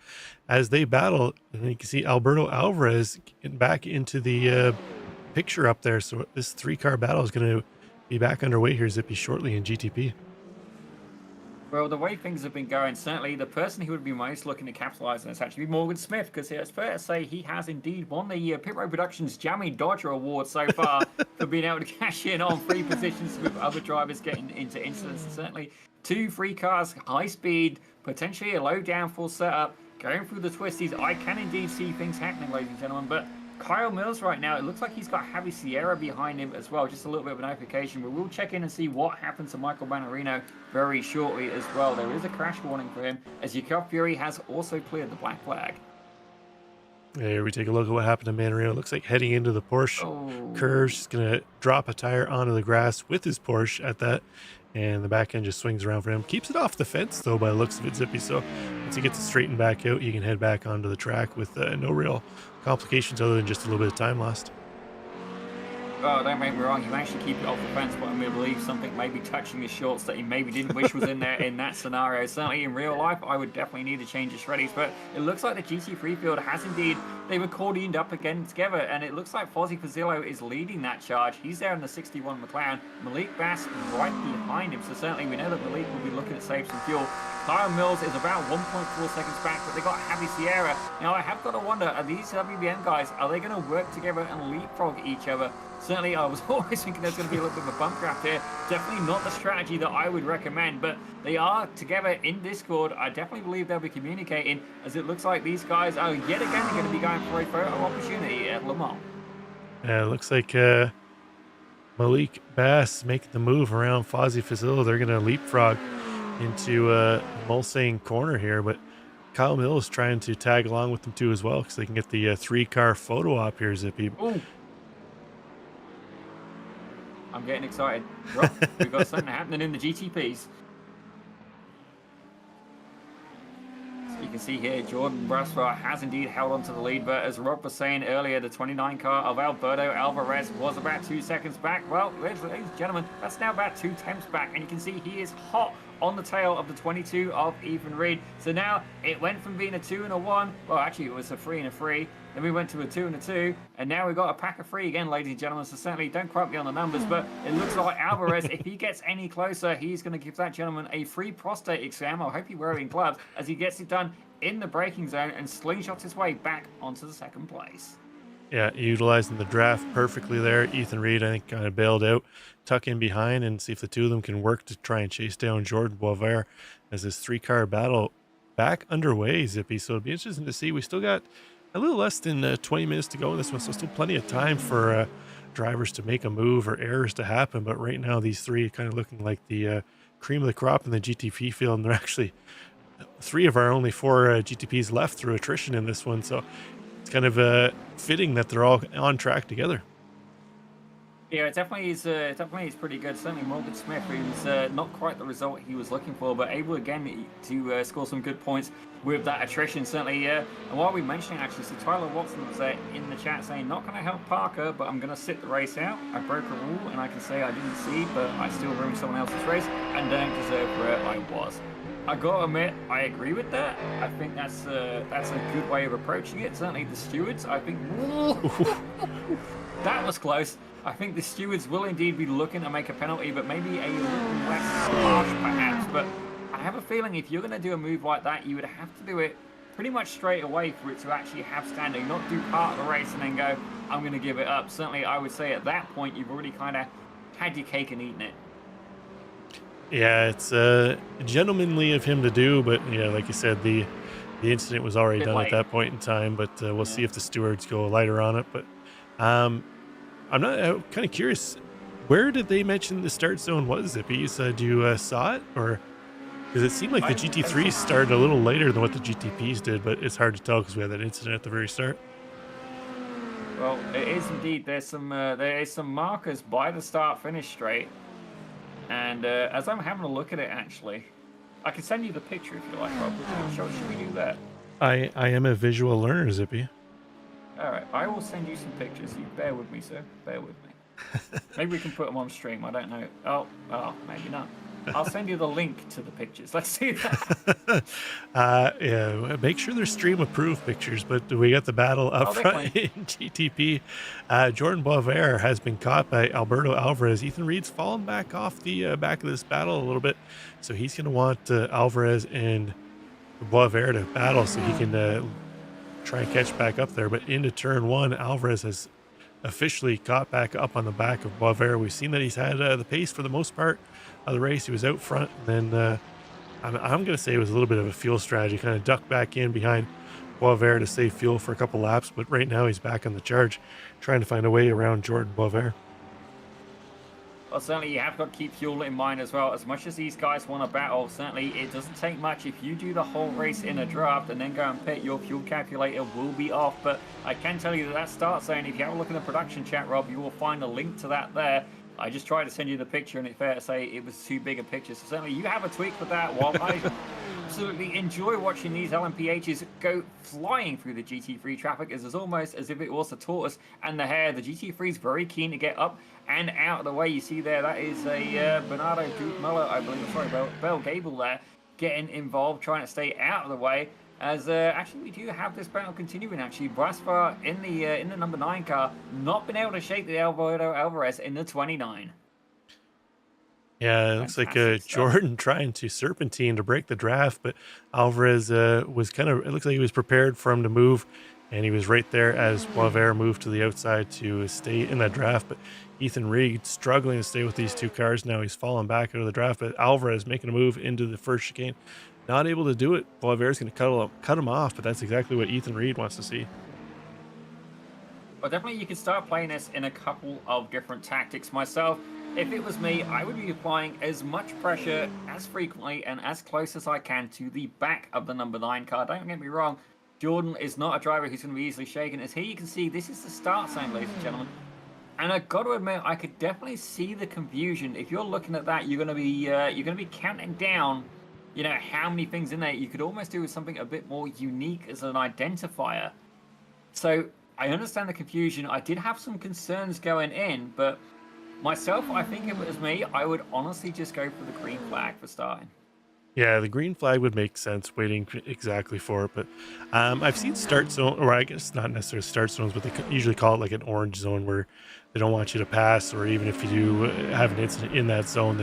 as they battle, you can see Alberto Alvarez getting back into the picture up there. So this 3-car battle is going to be back underway here, Zippy, shortly in GTP. Well, the way things have been going, certainly the person who would be most looking to capitalise on this actually be Morgan Smith, because it's fair to say he has indeed won the Pit Road Productions Jammy Dodger Award so far for being able to cash in on free positions with other drivers getting into incidents. And certainly 2 free cars, high speed, potentially a low downforce setup, going through the twisties. I can indeed see things happening, ladies and gentlemen, but Kyle Mills right now, it looks like he's got Javi Sierra behind him as well. Just a little bit of a notification, but we'll check in and see what happens to Michael Manarino very shortly as well. There is a crash warning for him, as Jakob Fury has also cleared the black flag. Here we take a look at what happened to Manarino. Looks like heading into the Porsche curve, just going to drop a tire onto the grass with his Porsche at that. And the back end just swings around for him. Keeps it off the fence, though, by the looks of it, Zippy. So once he gets it straightened back out, he can head back onto the track with no real complications other than just a little bit of time lost. Oh, don't make me wrong, he managed to keep it off the fence, but I believe something may be touching his shorts that he maybe didn't wish was in there in that scenario. Certainly in real life, I would definitely need to change his shreddies, but it looks like the GT3 field has indeed, they were accordioned up again together, and it looks like Fozzie Fazillo is leading that charge. He's there in the 61 McLaren, Malik Bass right behind him, so certainly we know that Malik will be looking to save some fuel. Kyle Mills is about 1.4 seconds back, but they got Javi Sierra. Now I have got to wonder, are these WBM guys, are they going to work together and leapfrog each other? Certainly, I was always thinking there's going to be a little bit of a bump draft here. Definitely not the strategy that I would recommend, but they are together in Discord. I definitely believe they'll be communicating, as it looks like these guys are yet again going to be going for a photo opportunity at Le Mans. Yeah, it looks like Malik Bass making the move around Fozzie Fazillo. They're going to leapfrog into Mulsanne corner here, but Kyle Mills trying to tag along with them too as well, because they can get the 3-car photo op here, Zippy. Ooh. I'm getting excited. Rob, we've got something happening in the GTPs. So you can see here, Jordan Braswell has indeed held on to the lead, but as Rob was saying earlier, the 29 car of Alberto Alvarez was about 2 seconds back. Well, ladies and gentlemen, that's now about 2 tenths back, and you can see he is hot on the tail of the 22 of Ethan Reed. So now it went from being a 2 and a 1, well actually it was a 3 and a 3, then we went to a 2 and a 2, and now we've got a pack of 3 again, ladies and gentlemen. So certainly don't quote me on the numbers, but it looks like Alvarez, if he gets any closer, he's going to give that gentleman a free prostate exam. I hope you're wearing gloves, as he gets it done in the braking zone and slingshots his way back onto the 2nd place. Yeah, utilizing the draft perfectly there. Ethan Reed, I think, kind of bailed out, tuck in behind, and see if the two of them can work to try and chase down Jordan Boisvert as this 3-car battle back underway, Zippy. So it'll be interesting to see. We still got a little less than 20 minutes to go in this one, so still plenty of time for drivers to make a move or errors to happen. But right now, these 3 are kind of looking like the cream of the crop in the GTP field, and they're actually three of our only four GTPs left through attrition in this one, so it's kind of fitting that they're all on track together. Yeah, it definitely is pretty good. Certainly Morgan Smith, who's not quite the result he was looking for, but able again to score some good points with that attrition. Certainly, and while we mentioned it, actually, so Tyler Watson was in the chat saying, not going to help Parker, but I'm going to sit the race out. I broke a rule, and I can say I didn't see, but I still ruined someone else's race, and don't deserve where I was. I gotta admit, I agree with that. I think that's a good way of approaching it. Certainly the stewards, I think, that was close. I think the stewards will indeed be looking to make a penalty, but maybe a little less harsh perhaps. But I have a feeling if you're going to do a move like that, you would have to do it pretty much straight away for it to actually have standing, not do part of the race and then go, I'm going to give it up. Certainly, I would say at that point, you've already kind of had your cake and eaten it. Yeah, it's gentlemanly of him to do, but yeah, like you said, the incident was already done at that point in time. But we'll see if the stewards go lighter on it. But I'm not kind of curious, where did they mention the start zone was, Zippy? You said you saw it, or because it seemed like the GT3s started a little later than what the GTPs did, but it's hard to tell because we had that incident at the very start. Well, it is indeed. There is some markers by the start-finish straight, and as I'm having a look at it, actually, I can send you the picture if you like, Rob. Should we do that? I am a visual learner, Zippy. All right, I will send you some pictures. You bear with me, sir. Bear with me. Maybe we can put them on stream. I don't know. Oh, maybe not. I'll send you the link to the pictures. Let's do that. Yeah, make sure they're stream approved pictures. But we got the battle up front in GTP. Jordan Boisvert has been caught by Alberto Alvarez. Ethan Reed's fallen back off the back of this battle a little bit, so he's going to want Alvarez and Boisvert to battle so he can try and catch back up there. But into turn one, Alvarez has officially caught back up on the back of Boisvert. We've seen that he's had the pace for the most part of the race. He was out front, and then I'm going to say it was a little bit of a fuel strategy, kind of ducked back in behind Boisvert to save fuel for a couple laps. But right now he's back on the charge, trying to find a way around Jordan Boisvert. Well, certainly you have got to keep fuel in mind as well. As much as these guys want to battle, certainly it doesn't take much. If you do the whole race in a draft and then go and pit, your fuel calculator will be off. But I can tell you that start zone, if you have a look in the production chat, Rob, you will find a link to that there. I just tried to send you the picture, and it's fair to say it was too big a picture. So certainly you have a tweak for that. While I absolutely enjoy watching these LMPHs go flying through the GT3 traffic, it's almost as if it was the tortoise and the hare. The GT3 is very keen to get up and out of the way. You see there, that is a Bernardo Muller, I believe. Sorry, Bell Gable there, getting involved, trying to stay out of the way. As actually we do have this battle continuing. Actually, Brasfar in the number 9 car, not been able to shake the Alberto Alvarez in the 29. Yeah, it looks like Jordan trying to serpentine to break the draft, but Alvarez was kind of, it looks like he was prepared for him to move, and he was right there as Boisvert moved to the outside to stay in that draft. But Ethan Reed struggling to stay with these two cars. Now he's fallen back out of the draft, but Alvarez making a move into the first chicane. Not able to do it. Boisvert's going to cut him off, but that's exactly what Ethan Reed wants to see. Well, definitely you could start playing this in a couple of different tactics. Myself, if it was me, I would be applying as much pressure as frequently and as close as I can to the back of the number 9 car. Don't get me wrong, Jordan is not a driver who's going to be easily shaken. As here you can see, this is the start zone, ladies and gentlemen. And I've got to admit, I could definitely see the confusion. If you're looking at that, you're going to be counting down, you know, how many things in there. You could almost do with something a bit more unique as an identifier. So I understand the confusion. I did have some concerns going in, but myself, I think if it was me, I would honestly just go for the green flag for starting. Yeah, the green flag would make sense, waiting exactly for it. But I've seen start zone, or I guess not necessarily start zones, but they usually call it like an orange zone where they don't want you to pass, or even if you do have an incident in that zone,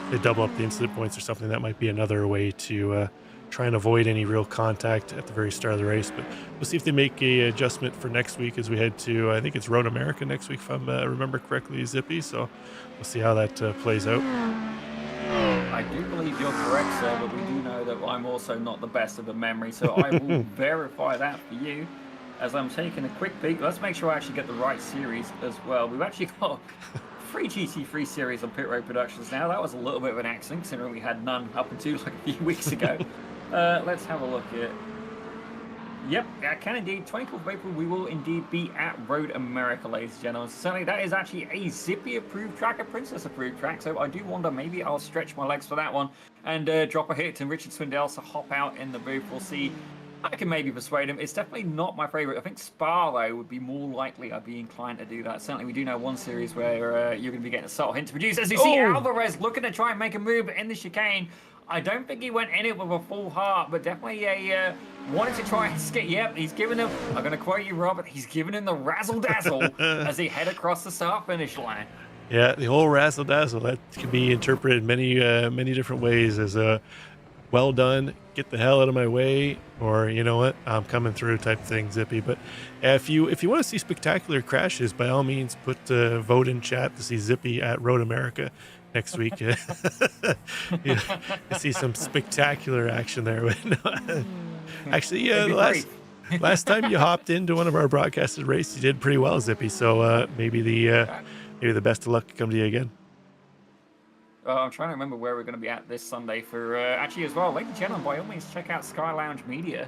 they double up the incident points or something. That might be another way to try and avoid any real contact at the very start of the race. But we'll see if they make a adjustment for next week as we head to, I think it's Road America next week, if I remember correctly, Zippy. So we'll see how that plays out. I do believe you're correct, sir, but we do know that I'm also not the best of a memory, so I will verify that for you as I'm taking a quick peek. Let's make sure I actually get the right series as well. We've actually got 3 GT3 series on Pit Road Productions now. That was a little bit of an accident, considering we had none up until like a few weeks ago. Let's have a look here. Yep, I can indeed. 24th of April, we will indeed be at Road America, ladies and gentlemen. Certainly, that is actually a Zippy-approved track, a Princess-approved track, so I do wonder, maybe I'll stretch my legs for that one and drop a hit to Richard Swindell to hop out in the booth. We'll see. I can maybe persuade him. It's definitely not my favourite. I think Spa, though, would be more likely I'd be inclined to do that. Certainly, we do know one series where you're going to be getting a subtle hint to produce. As you see, Alvarez looking to try and make a move in the chicane. I don't think he went in it with a full heart, but definitely wanted to try and skip. Yep, he's given him, I'm going to quote you, Robert, he's given him the razzle-dazzle as he head across the start-finish line. Yeah, the whole razzle-dazzle, that can be interpreted many different ways as a well done, get the hell out of my way, or you know what, I'm coming through type thing, Zippy. But if you want to see spectacular crashes, by all means, put vote in chat to see Zippy at Road America next week. You see some spectacular action there. Actually, last time you hopped into one of our broadcasted races, you did pretty well, Zippy. So maybe the best of luck to come to you again. I'm trying to remember where we're going to be at this Sunday for actually as well. Ladies and gentlemen, by all means, check out Sky Lounge Media.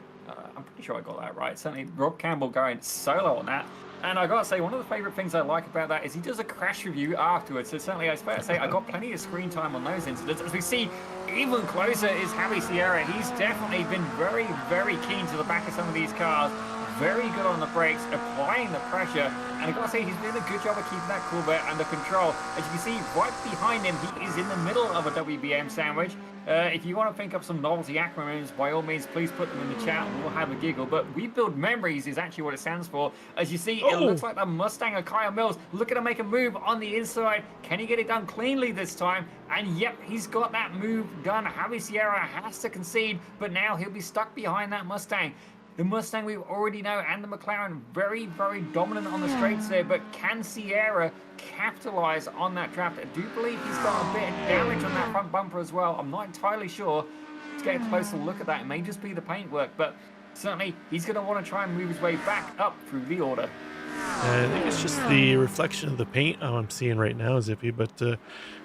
I'm pretty sure I got that right. Certainly, Rob Campbell going solo on that. And I gotta say, one of the favorite things I like about that is he does a crash review afterwards. So certainly, I suppose I got plenty of screen time on those incidents. As we see, even closer is Javi Sierra. He's definitely been very, very keen to the back of some of these cars. Very good on the brakes, applying the pressure, and I gotta say he's doing a good job of keeping that Corvette under control. As you can see, right behind him, he is in the middle of a WBM sandwich. If you want to think of some novelty acronyms, by all means, please put them in the chat and we'll have a giggle. But We Build Memories is actually what it stands for. As you see, it looks like the Mustang of Kyle Mills looking to make a move on the inside. Can he get it done cleanly this time? And yep, he's got that move done. Javi Sierra has to concede, but now he'll be stuck behind that Mustang. The Mustang we already know, and the McLaren, very, very dominant on the straights there, but can Sierra capitalize on that draft? I do believe he's got a bit of damage on that front bumper as well. I'm not entirely sure. Let's get a closer look at that. It may just be the paintwork, but certainly he's going to want to try and move his way back up through the order. I think it's just the reflection of the paint I'm seeing right now, Zippy, but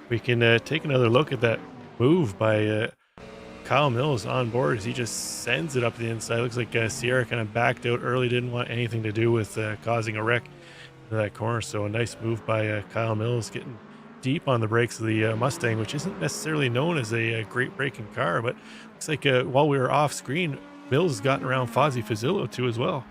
we can take another look at that move by Kyle Mills on board as he just sends it up the inside. Looks like Sierra kind of backed out early, didn't want anything to do with causing a wreck in that corner. So a nice move by Kyle Mills, getting deep on the brakes of the Mustang, which isn't necessarily known as a great braking car, but looks like while we were off screen, Mills has gotten around Fozzie Fazillo too as well.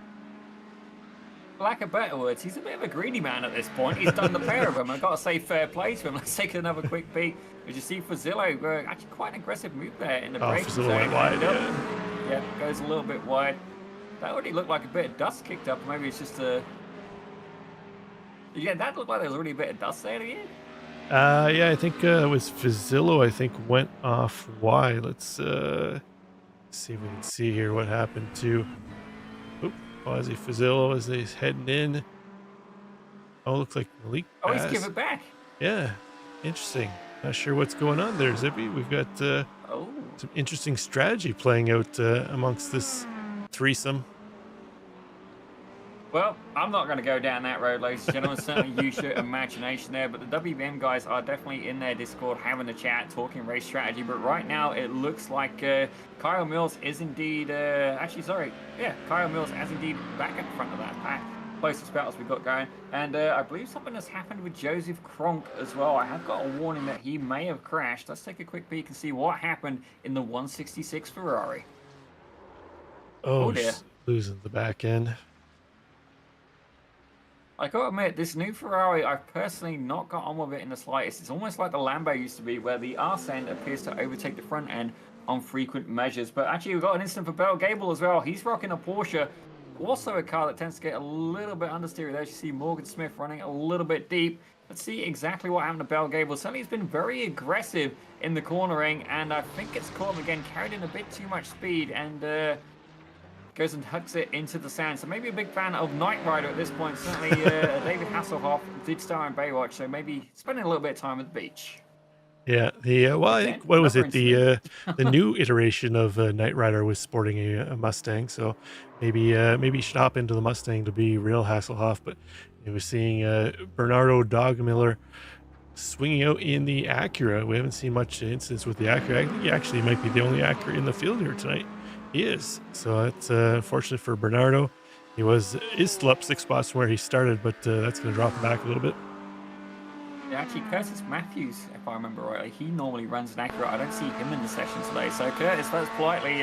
Lack of better words, he's a bit of a greedy man at this point. He's done the pair of them. I've got to say fair play to him. Let's take another quick peek. As you see, Fazillo, actually quite an aggressive move there in the braking zone. Fazillo went wide, yeah, goes a little bit wide. That already looked like a bit of dust kicked up. Maybe it's just a... Yeah, that looked like there was already a bit of dust there to you. Yeah, I think it was Fazillo, I think, went off wide. Let's see if we can see here what happened to... Fozzie Fazillo as he's heading in. Oh, looks like Malik passed. Oh, he's give it back. Yeah, interesting. Not sure what's going on there, Zippy. We've got some interesting strategy playing out amongst this threesome. Well, I'm not going to go down that road, ladies and gentlemen. Certainly use your imagination there, but the WBM guys are definitely in their Discord having a chat, talking race strategy. But right now, it looks like Kyle Mills is indeed... Kyle Mills is indeed back at the front of that pack. Closest battles we've got going. And I believe something has happened with Joseph Kronk as well. I have got a warning that he may have crashed. Let's take a quick peek and see what happened in the 166 Ferrari. Oh dear. Losing the back end. I gotta admit, this new Ferrari, I've personally not got on with it in the slightest. It's almost like the Lambo used to be, where the arse end appears to overtake the front end on frequent measures. But actually, we've got an incident for Bell Gable as well. He's rocking a Porsche, also a car that tends to get a little bit understeer. There you see Morgan Smith running a little bit deep. Let's see exactly what happened to Bell Gable. Certainly, he's been very aggressive in the cornering, and I think it's caught him again, carried in a bit too much speed, and goes and hucks it into the sand. So maybe a big fan of Knight Rider at this point. Certainly David Hasselhoff did star in Baywatch, so maybe spending a little bit of time at the beach. Yeah, I think, what was it, the new iteration of Knight Rider was sporting a Mustang, so maybe you should hop into the Mustang to be real Hasselhoff. But you were seeing Bernardo Dogmiller swinging out in the Acura. We haven't seen much incidents with the Acura. I think he actually might be the only Acura in the field here tonight. He is. So that's unfortunate for Bernardo. Is still up 6 spots from where he started, but that's going to drop him back a little bit. Yeah, actually, Curtis Matthews, if I remember rightly, he normally runs an Acura. I don't see him in the session today. So, Curtis, that's politely,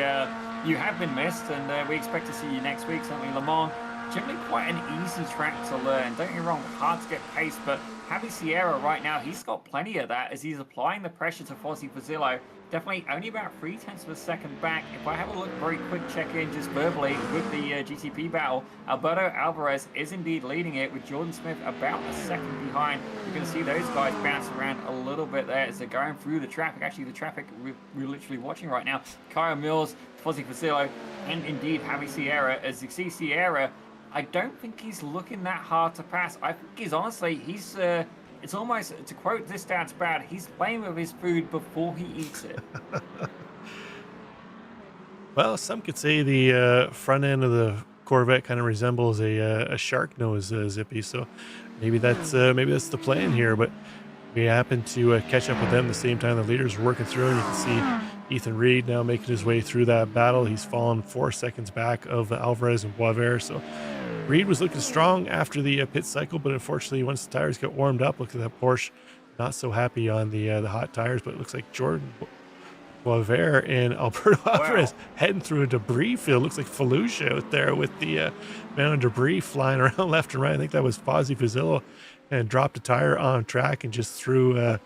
you have been missed, and we expect to see you next week. Certainly, Le Mans, generally quite an easy track to learn. Don't get me wrong, hard to get pace, but Javi Sierra right now, he's got plenty of that as he's applying the pressure to Fozzie Fazillo. Definitely only about 0.3 of a second back. If I have a look, very quick check-in just verbally with the GTP battle, Alberto Alvarez is indeed leading it with Jordan Smith about a second behind. You're going to see those guys bounce around a little bit there as they're going through the traffic. Actually, the traffic we're literally watching right now. Kyle Mills, Fozzie Fazillo, and indeed Javi Sierra. As you see Sierra, I don't think he's looking that hard to pass. I think he's honestly, it's almost, to quote this dad's bad, he's playing with his food before he eats it. Well, some could say the front end of the Corvette kind of resembles a shark nose, Zippy. So maybe that's the plan here. But we happen to catch up with them the same time the leaders were working through, and you can see Ethan Reed now making his way through that battle. He's fallen 4 seconds back of Alvarez and Boisvert. So Reed was looking strong after the pit cycle, but unfortunately, once the tires got warmed up, look at that Porsche, not so happy on the hot tires. But it looks like Jordan Boisvert and Alberto Alvarez heading through a debris field. Looks like Fallujah out there with the amount of debris flying around left and right. I think that was Fozzie Fazillo, and dropped a tire on track and just threw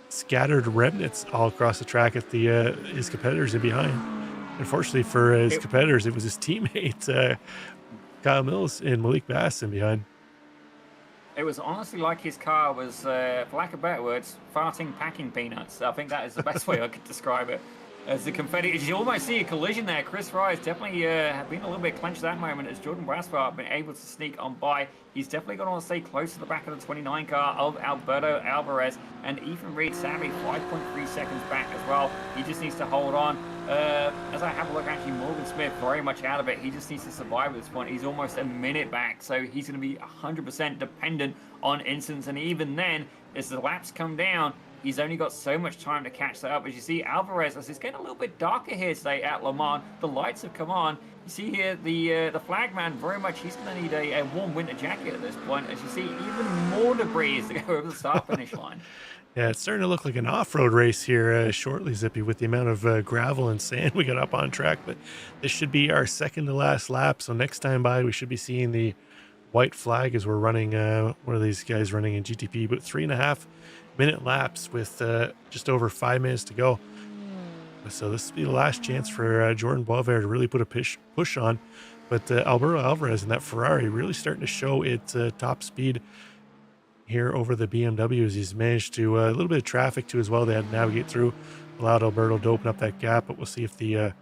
scattered remnants all across the track at the his competitors in behind. Unfortunately for his competitors, it was his teammate Kyle Mills and Malik Bass in behind. It was honestly like his car was, for lack of better words, farting packing peanuts. I think that is the best way I could describe it. As the confetti, as you almost see a collision there. Chris Rise definitely been a little bit clenched at that moment as Jordan Brasfart been able to sneak on by. He's definitely going to stay close to the back of the 29 car of Alberto Alvarez, and Ethan Reed sadly 5.3 seconds back as well. He just needs to hold on. As I have a look, actually Morgan Smith very much out of it. He just needs to survive at this point. He's almost a minute back, so he's going to be 100% dependent on instants, and even then, as the laps come down, he's only got so much time to catch that up. As you see, Alvarez, as it's getting a little bit darker here today at Le Mans, the lights have come on. You see here, the flagman, very much, he's going to need a warm winter jacket at this point. As you see, even more debris as they go over the start-finish line. Yeah, it's starting to look like an off-road race here shortly, Zippy, with the amount of gravel and sand we got up on track. But this should be our second to last lap. So next time by, we should be seeing the white flag as we're running, one of these guys running in GTP, about 3.5-minute laps with just over 5 minutes to go. So this will be the last chance for Jordan Boisvert to really put a push on. But Alberto Alvarez in that Ferrari really starting to show its top speed here over the BMWs. He's managed to a little bit of traffic too as well. They had to navigate through, allowed Alberto to open up that gap. But we'll see if the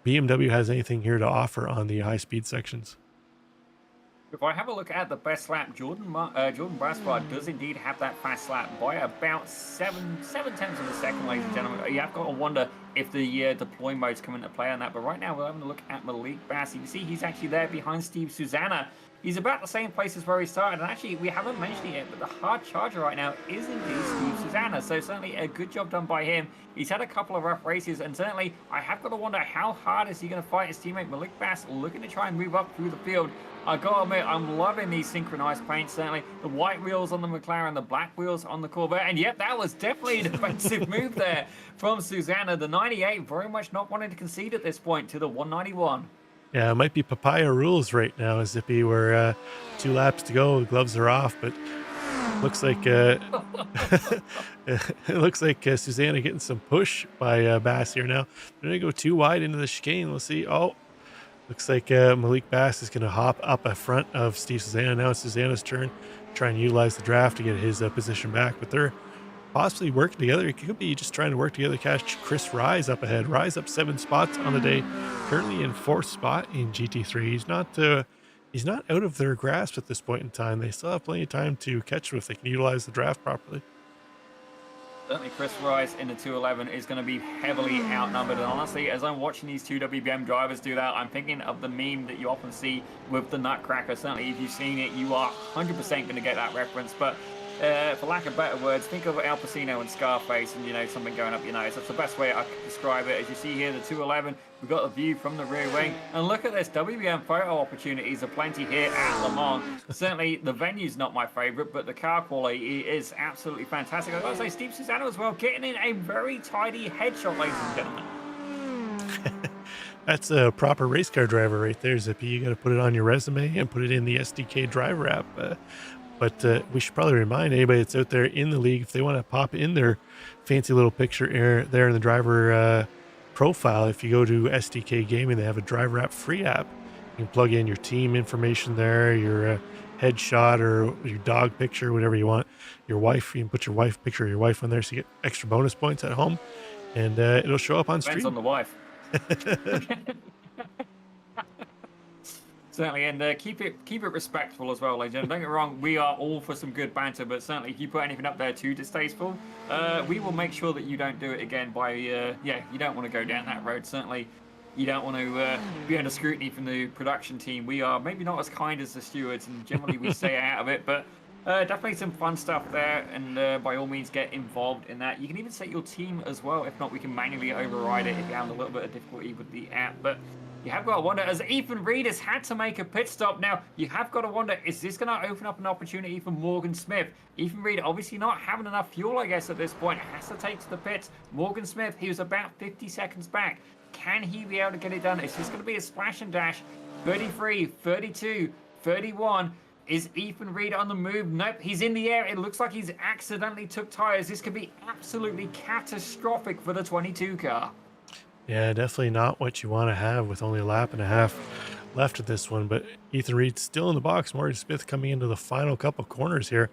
BMW has anything here to offer on the high speed sections. If I have a look at the best lap, Jordan Brasfart does indeed have that fast lap by about 7/10 of a second, ladies and gentlemen. You have got to wonder if the deploy modes come into play on that. But right now, we're having a look at Malik Bass. You can see he's actually there behind Steve Susanna. He's about the same place as where he started. And actually, we haven't mentioned it yet, but the hard charger right now is indeed Steve Susanna. So certainly a good job done by him. He's had a couple of rough races, and certainly I have got to wonder how hard is he going to fight his teammate Malik Bass, looking to try and move up through the field. I gotta admit, I'm loving these synchronized paints. Certainly the white wheels on the McLaren, the black wheels on the Corvette, and yep, that was definitely a defensive move there from Susanna. The 98 very much not wanting to concede at this point to the 191. Yeah, it might be papaya rules right now, Zippy. We're 2 laps to go, the gloves are off, but looks like it looks like Susanna getting some push by Bass here now. They're gonna go too wide into the chicane. We'll see. Oh, looks like Malik Bass is going to hop up in front of Steve Susanna. Now it's Susanna's turn to try and utilize the draft to get his position back. But they're possibly working together. It could be just trying to work together to catch Chris Rise up ahead. Rise up 7 spots on the day, currently in 4th spot in GT3. He's not out of their grasp at this point in time. They still have plenty of time to catch him if they can utilize the draft properly. Certainly Chris Rice in the 211 is going to be heavily outnumbered, and honestly, as I'm watching these 2 WBM drivers do that, I'm thinking of the meme that you often see with the Nutcracker. Certainly if you've seen it, you are 100% going to get that reference. But for lack of better words, think of Al Pacino and Scarface and, you know, something going up your nose. That's the best way I could describe it. As you see here, the 211, we've got a view from the rear wing. And look at this, WBM photo opportunities are plenty here at Le Mans. Certainly, the venue's not my favorite, but the car quality is absolutely fantastic. I've got to say, Steve Susano as well, getting in a very tidy headshot, ladies and gentlemen. That's a proper race car driver right there, Zippy. You got to put it on your resume and put it in the SDK driver app. But we should probably remind anybody that's out there in the league, if they want to pop in their fancy little picture there in the driver profile, if you go to SDK Gaming, they have a driver app free app. You can plug in your team information there, your headshot or your dog picture, whatever you want. Your wife, you can put your wife picture of your wife on there so you get extra bonus points at home. And it'll show up on stream. Depends on the wife. Certainly, and keep it respectful as well, ladies and gentlemen. Don't get me wrong, we are all for some good banter, but certainly if you put anything up there too distasteful, we will make sure that you don't do it again by, you don't want to go down that road. Certainly, you don't want to be under scrutiny from the production team. We are maybe not as kind as the stewards, and generally we stay out of it, but definitely some fun stuff there, and by all means get involved in that. You can even set your team as well. If not, we can manually override it if you have a little bit of difficulty with the app, but you have got to wonder, as Ethan Reed has had to make a pit stop now, you have got to wonder, is this going to open up an opportunity for Morgan Smith? Ethan Reed obviously not having enough fuel, I guess, at this point, has to take to the pits. Morgan Smith, he was about 50 seconds back. Can he be able to get it done? Is this going to be a splash and dash? 33, 32, 31. Is Ethan Reed on the move? Nope, he's in the air. It looks like he's accidentally took tires. This could be absolutely catastrophic for the 22 car. Yeah, definitely not what you want to have with only a lap and a half left of this one. But Ethan Reed still in the box. Morgan Smith coming into the final couple corners here.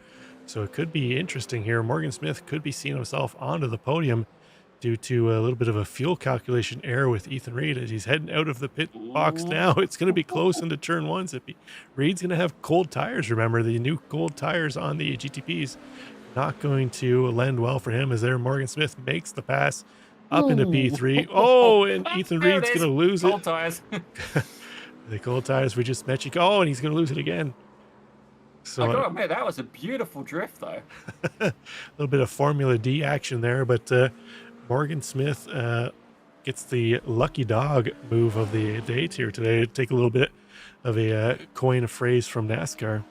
So it could be interesting here. Morgan Smith could be seeing himself onto the podium due to a little bit of a fuel calculation error with Ethan Reed as he's heading out of the pit box now. It's going to be close into turn one. Zippy. Reed's going to have cold tires. Remember, the new cold tires on the GTPs not going to lend well for him as there Morgan Smith makes the pass up into P3. Oh, and Ethan Reed's going to lose cold tires. The cold tires we just mentioned. Oh, and he's going to lose it again. So I gotta admit, that was a beautiful drift, though. A little bit of Formula D action there, but Morgan Smith gets the lucky dog move of the day here today. Take a little bit of a coin phrase from NASCAR.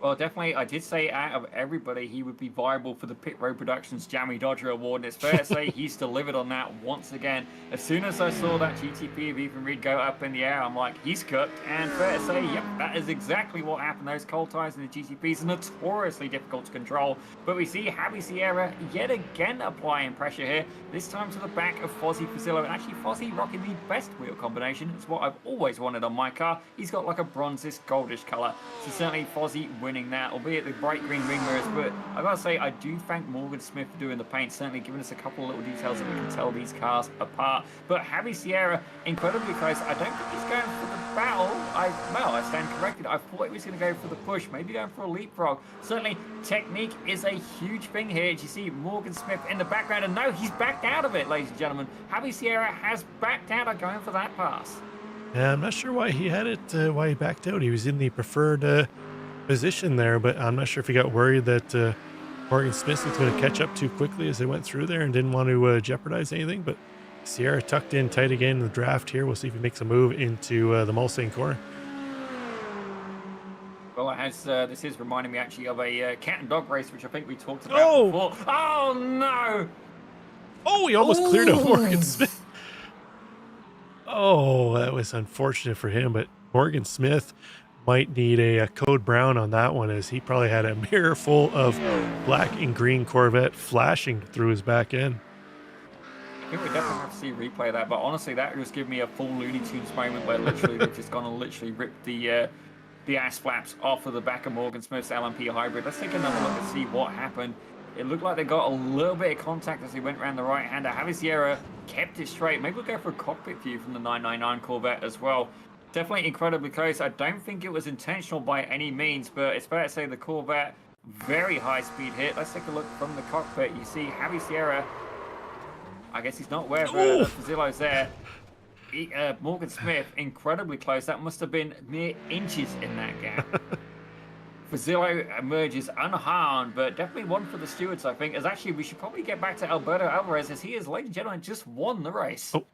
Well, definitely, I did say out of everybody, he would be viable for the Pit Road Productions Jammy Dodger Award, and it's fair to say he's delivered on that once again. As soon as I saw that GTP of Ethan Reed go up in the air, I'm like, he's cooked, and fair to say, yep, that is exactly what happened. Those cold tires in the GTPs are notoriously difficult to control, but we see Javi Sierra yet again applying pressure here, this time to the back of Fozzie Fazillo, and actually Fozzie rocking the best wheel combination. It's what I've always wanted on my car. He's got like a bronzish, goldish color, so certainly Fozzie winning that, albeit the bright green ring mirrors. But I gotta say, I do thank Morgan Smith for doing the paint, certainly giving us a couple of little details that we can tell these cars apart. But Javi Sierra, incredibly close. I don't think he's going for the battle. I stand corrected. I thought he was going to go for the push, maybe going for a leapfrog. Certainly, technique is a huge thing here. As you see Morgan Smith in the background, and no, he's backed out of it, ladies and gentlemen. Javi Sierra has backed out of going for that pass. Yeah, I'm not sure why he had it, why he backed out. He was in the preferred position there, but I'm not sure if he got worried that Morgan Smith was going to catch up too quickly as they went through there and didn't want to jeopardize anything. But Sierra tucked in tight again in the draft here. We'll see if he makes a move into the Mustang corner. Well, it has, this is reminding me actually of a cat and dog race, which I think we talked about before. Oh, no! Oh, he almost cleared out Morgan Smith. Oh, that was unfortunate for him, but Morgan Smith might need a code brown on that one, as he probably had a mirror full of black and green Corvette flashing through his back end. I think we definitely have to see a replay of that, but honestly, that just gave me a full Looney Tunes moment where literally they've just gone and literally ripped the ass flaps off of the back of Morgan Smith's LMP hybrid. Let's take another look and see what happened. It looked like they got a little bit of contact as he went around the right-hander. Javi Sierra kept it straight. Maybe we'll go for a cockpit view from the 999 Corvette as well. Definitely incredibly close. I don't think it was intentional by any means, but it's fair to say the Corvette, very high speed hit. Let's take a look from the cockpit. You see Javi Sierra, I guess he's not aware of Fazillo's there. Morgan Smith, incredibly close. That must have been mere inches in that gap. Basilio emerges unharmed, but definitely one for the stewards, I think. As actually, we should probably get back to Alberto Alvarez, as he is, ladies and gentlemen, just won the race. Oh,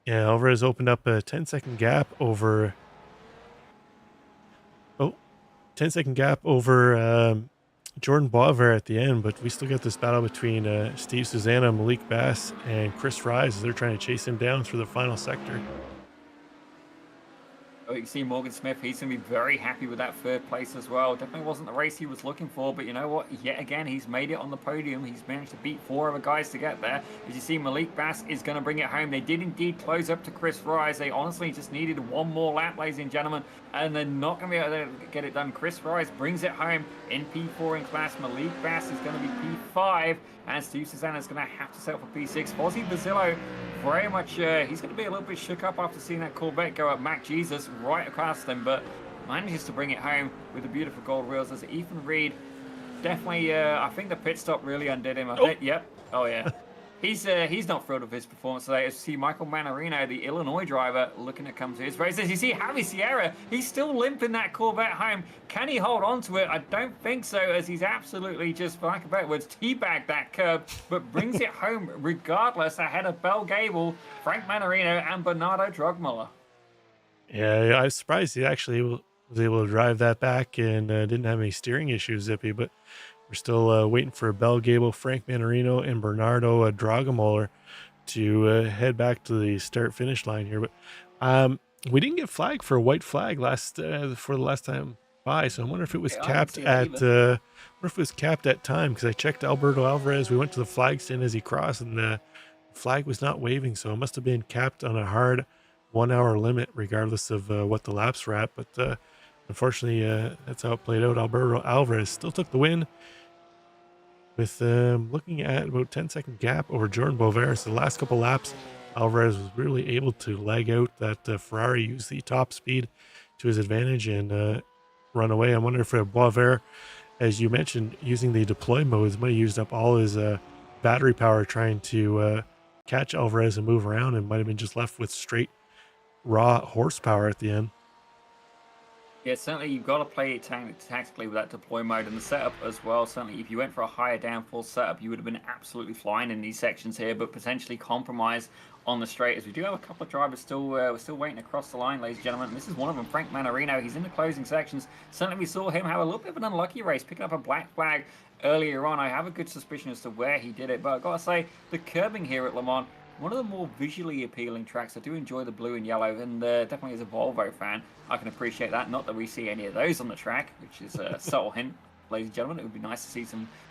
yeah, Alvarez opened up a 10-second gap over. Oh, 10-second gap over Jordan Boisvert at the end, but we still got this battle between Steve Susanna, Malik Bass, and Chris Rise as they're trying to chase him down through the final sector. Oh, you can see Morgan Smith, he's going to be very happy with that third place as well. Definitely wasn't the race he was looking for, but you know what? Yet again, he's made it on the podium. He's managed to beat 4 other guys to get there. As you see, Malik Bass is going to bring it home. They did indeed close up to Chris Rise. They honestly just needed one more lap, ladies and gentlemen, and they're not going to be able to get it done. Chris Rise brings it home in P4 in class. Malik Bass is going to be P5, and Steve Susanna is going to have to settle for P6. Fozzie Basillo, very much, he's going to be a little bit shook up after seeing that Corvette go up Mac Jesus right across them, but manages to bring it home with the beautiful gold wheels. As Ethan Reed, definitely, I think the pit stop really undid him. Yep. Oh, yeah. He's not thrilled with his performance today. As you see Michael Manarino, the Illinois driver, looking to come to his race. As you see Javi Sierra, he's still limping that Corvette home. Can he hold on to it? I don't think so, as he's absolutely just, for lack of better words, teabagged that curb, but brings it home regardless, ahead of Bell Gable, Frank Manarino, and Bernardo Drogmuller. Yeah, I was surprised he actually was able to drive that back and didn't have any steering issues, Zippy, but we're still waiting for Bell Gable, Frank Manarino, and Bernardo Dragamoller to head back to the start-finish line here. But we didn't get flagged for a white flag for the last time by, so I wonder if it was capped at time, because I checked Alberto Alvarez. We went to the flag stand as he crossed, and the flag was not waving, so it must have been capped on a hard 1-hour limit, regardless of what the laps were at. But unfortunately, that's how it played out. Alberto Alvarez still took the win with looking at about 10-second gap over Jordan Boisvert. So the last couple laps, Alvarez was really able to lag out that Ferrari, use the top speed to his advantage and run away. I wonder if Boisvert, as you mentioned, using the deploy modes, might have used up all his battery power trying to catch Alvarez and move around, and might have been just left with straight raw horsepower at the end. Yeah, certainly you've got to play it tactically with that deploy mode and the setup as well. Certainly if you went for a higher downforce setup, you would have been absolutely flying in these sections here, but potentially compromise on the straight, as we do have a couple of drivers still we're still waiting across the line, ladies and gentlemen. And this is one of them, Frank Manarino. He's in the closing sections. Certainly we saw him have a little bit of an unlucky race, picking up a black flag earlier on. I have a good suspicion as to where he did it, but I've got to say, the curbing here at Le Mans, one of the more visually appealing tracks. I do enjoy the blue and yellow, and definitely as a Volvo fan, I can appreciate that. Not that we see any of those on the track, which is a subtle hint, ladies and gentlemen. It would be nice to see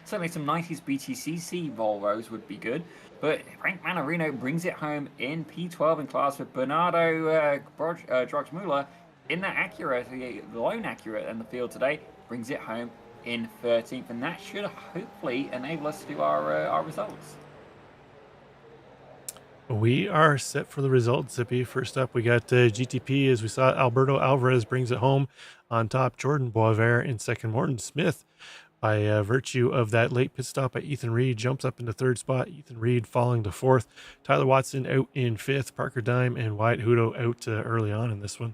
certainly some 90s BTCC Volvos would be good. But Frank Manarino brings it home in P12 in class with Bernardo Drogmuller in that Acura, the lone Acura in the field today, brings it home in 13th, and that should hopefully enable us to do our results. We are set for the results, Zippy. First up, we got GTP, as we saw Alberto Alvarez brings it home on top. Jordan Boisvert in second. Morton Smith, by virtue of that late pit stop by Ethan Reed, jumps up into third spot. Ethan Reed falling to fourth. Tyler Watson out in fifth. Parker Dime and Wyatt Hudo out early on in this one.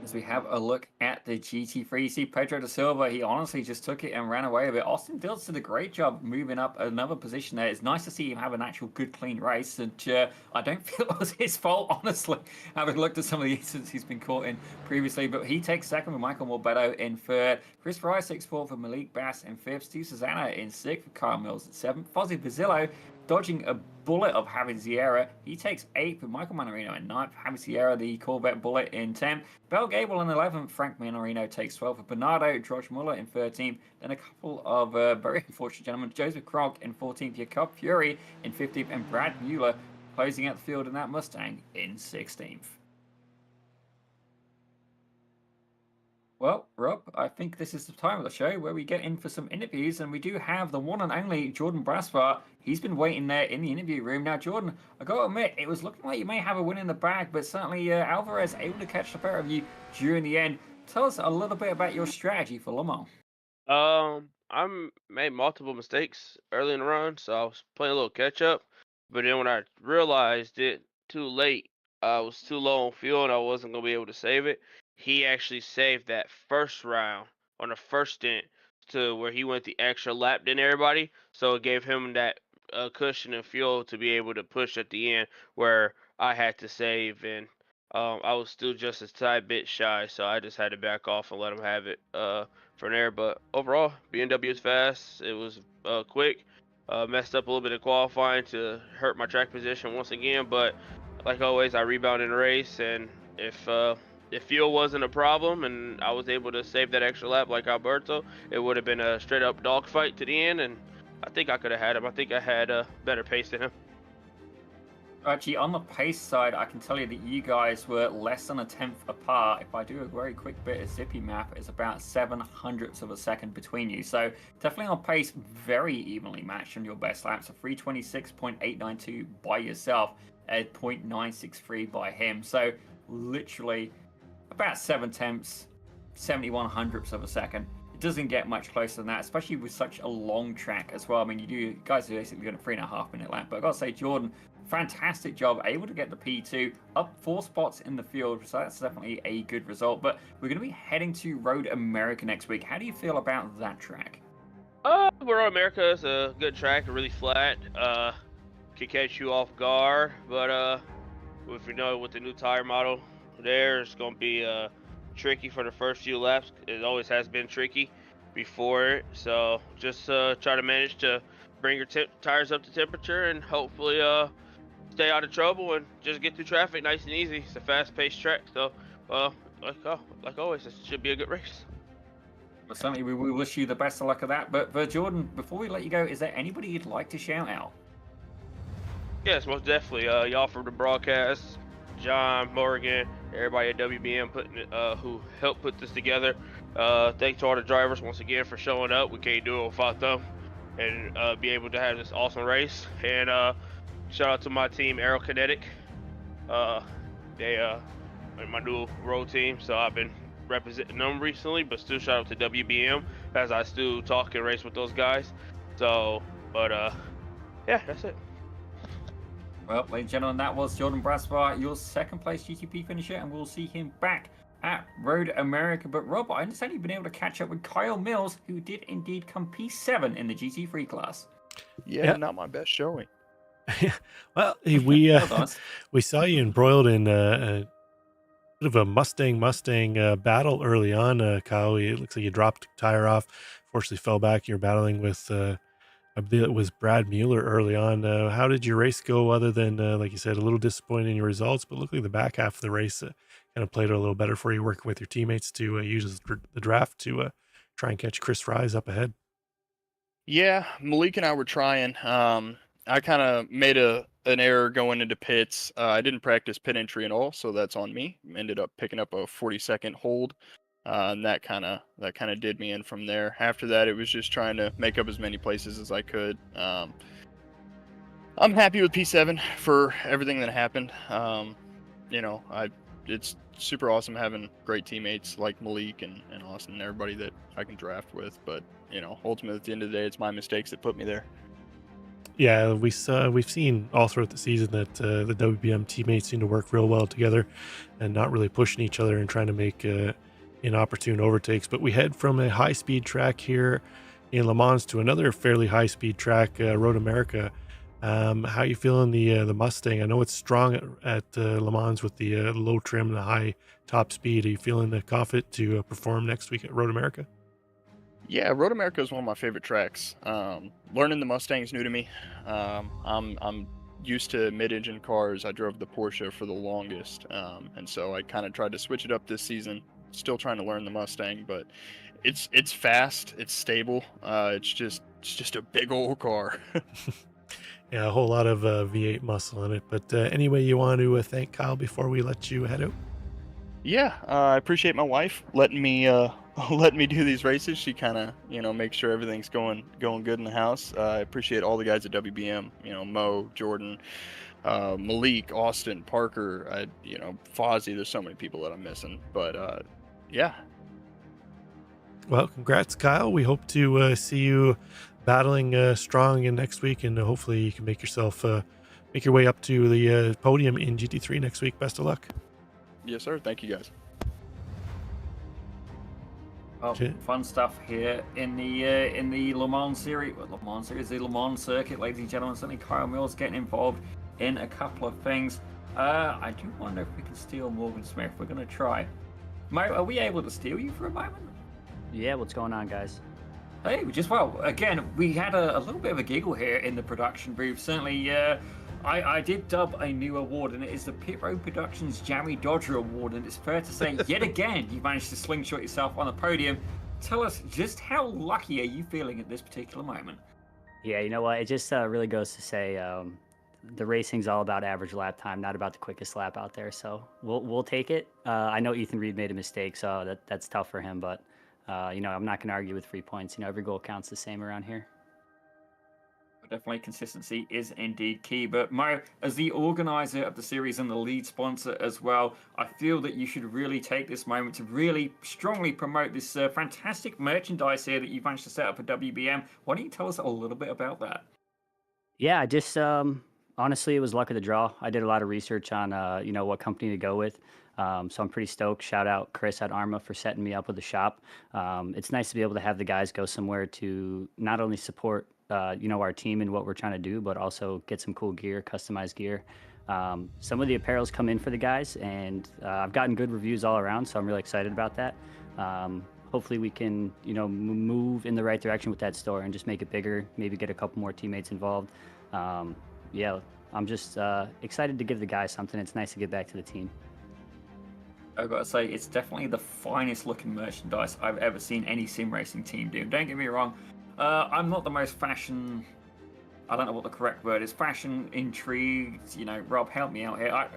As we have a look at the GT3, you see Pedro da Silva, he honestly just took it and ran away with it. Austin Diltz did a great job moving up another position there. It's nice to see him have an actual good, clean race, and I don't feel it was his fault, honestly, having looked at some of the incidents he's been caught in previously. But he takes second with Michael Morbeto in third. Chris Rice takes fourth for Malik Bass in fifth. Steve Susanna in sixth for Kyle Mills at seventh. Fozzie Basillo dodging a bullet of Javi Sierra. He takes 8th with Michael Manarino in 9th. Javi Sierra, the Corvette bullet, in 10th. Bell Gable in 11th. Frank Manarino takes 12th. With Bernardo Drogmuller in 13th. Then a couple of very unfortunate gentlemen. Joseph Krog in 14th. Jakob Fury in 15th. And Brad Mueller closing out the field in that Mustang in 16th. Well, Rob, I think this is the time of the show where we get in for some interviews, and we do have the one and only Jordan Brasvar. He's been waiting there in the interview room. Now, Jordan, I got to admit, it was looking like you may have a win in the bag, but certainly Alvarez able to catch the better of you during the end. Tell us a little bit about your strategy for Le Mans. I made multiple mistakes early in the run, so I was playing a little catch up. But then when I realized it too late, I was too low on fuel and I wasn't gonna be able to save it. he actually saved that first round on the first stint to where he went the extra lap than everybody. So it gave him that cushion and fuel to be able to push at the end where I had to save, and I was still just a tad bit shy, so I just had to back off and let him have it from there. But overall, BMW is fast. It was quick. Messed up a little bit of qualifying to hurt my track position once again, but like always, I rebounded in the race, and if fuel wasn't a problem and I was able to save that extra lap like Alberto, it would have been a straight up dogfight to the end, and I think I could have had him. I think I had a better pace than him. Actually, on the pace side, I can tell you that you guys were less than a tenth apart. If I do a very quick bit of zippy map, it's about 7/100ths of a second between you. So definitely on pace, very evenly matched on your best laps. A 326.892 by yourself, at 0.963 by him. So literally about 7/10ths, 71/100ths of a second. It doesn't get much closer than that, especially with such a long track as well. I mean, you guys are basically doing a 3.5 minute lap, but I gotta say, Jordan, fantastic job, able to get the P2 up 4 spots in the field, so that's definitely a good result. But we're going to be heading to Road America next week. How do you feel about that track? Road America is a good track, really flat. Can catch you off guard, but if you know with the new tire model there, it's gonna be tricky for the first few laps. It always has been tricky before it, so just try to manage to bring your tires up to temperature and hopefully stay out of trouble and just get through traffic nice and easy. It's a fast-paced track, so like always, it should be a good race. Well, certainly we wish you the best of luck of that. But Jordan, before we let you go, is there anybody you'd like to shout out? Yes, most definitely. Y'all from the broadcast, John, Morgan, everybody at WBM who helped put this together. Thanks to all the drivers once again for showing up. We can't do it without them, and be able to have this awesome race. And shout out to my team, Aerokinetic. They are my new road team, so I've been representing them recently. But still, shout out to WBM as I still talk and race with those guys. So, but yeah, that's it. Well, ladies and gentlemen, that was Jordan Brasbar, your second place GTP finisher, and we'll see him back at Road America. But Rob, I understand you've been able to catch up with Kyle Mills, who did indeed come P7 in the GT3 class. Yeah, not my best showing. Well, we saw you embroiled in a bit of a Mustang battle early on, Kyle. It looks like you dropped a tire off, fortunately fell back. You're battling with I believe it was Brad Mueller early on. How did your race go, other than, like you said, a little disappointing in your results, but looked like the back half of the race kind of played a little better for you, working with your teammates to use the draft to try and catch Chris Fries up ahead? Yeah, Malik and I were trying. I kind of made an error going into pits. I didn't practice pit entry at all, so that's on me. Ended up picking up a 40-second hold. And that kind of did me in from there. After that, it was just trying to make up as many places as I could. I'm happy with P7 for everything that happened. It's super awesome having great teammates like Malik and Austin and everybody that I can draft with. But ultimately at the end of the day, it's my mistakes that put me there. Yeah, we've seen all throughout the season that the WBM teammates seem to work real well together and not really pushing each other and trying to make inopportune overtakes. But we head from a high-speed track here in Le Mans to another fairly high-speed track, Road America. How you feeling the Mustang? I know it's strong at Le Mans with the low trim and the high top speed. Are you feeling confident to perform next week at Road America? Yeah, Road America is one of my favorite tracks. Learning the Mustang is new to me. I'm used to mid-engine cars. I drove the Porsche for the longest, and so I kind of tried to switch it up this season. Still trying to learn the Mustang, but it's fast, it's stable. It's just a big old car. Yeah, a whole lot of V8 muscle in it. But anyway, you want to thank Kyle before we let you head out? Yeah, I appreciate my wife letting me do these races. She kind of makes sure everything's going good in the house. I appreciate all the guys at WBM. Mo, Jordan, Malik, Austin, Parker. Fozzie. There's so many people that I'm missing, but yeah. Well, congrats, Kyle. We hope to see you battling strong in next week, and hopefully you can make your way up to the podium in GT3 next week. Best of luck. Yes, sir. Thank you, guys. Oh, Okay. fun stuff here in the Le Mans series. Well, Le Mans series, the Le Mans circuit, ladies and gentlemen. Certainly, Kyle Mills getting involved in a couple of things. I do wonder if we can steal Morgan Smith. We're going to try. Mo, are we able to steal you for a moment? Yeah, what's going on, guys? Hey, again, we had a little bit of a giggle here in the production booth. Certainly, I did dub a new award, and it is the Pit Road Productions Jammy Dodger Award. And it's fair to say, yet again, you managed to slingshot yourself on the podium. Tell us, just how lucky are you feeling at this particular moment? Yeah, you know what? It just really goes to say the racing's all about average lap time, not about the quickest lap out there. So we'll take it. I know Ethan Reed made a mistake, so that's tough for him. But I'm not going to argue with 3 points. Every goal counts the same around here. Definitely consistency is indeed key. But Mo, as the organizer of the series and the lead sponsor as well, I feel that you should really take this moment to really strongly promote this fantastic merchandise here that you've managed to set up for WBM. Why don't you tell us a little bit about that? Yeah, I just honestly, it was luck of the draw. I did a lot of research on what company to go with. So I'm pretty stoked. Shout out Chris at Arma for setting me up with the shop. It's nice to be able to have the guys go somewhere to not only support our team and what we're trying to do, but also get some cool gear, customized gear. Some of the apparels come in for the guys, and I've gotten good reviews all around, so I'm really excited about that. Hopefully we can, move in the right direction with that store and just make it bigger, maybe get a couple more teammates involved. Yeah, I'm just excited to give the guys something. It's nice to get back to the team. I've got to say, it's definitely the finest looking merchandise I've ever seen any sim racing team do. Don't get me wrong, I'm not the most fashion, I don't know what the correct word is, fashion intrigued, Rob, help me out here.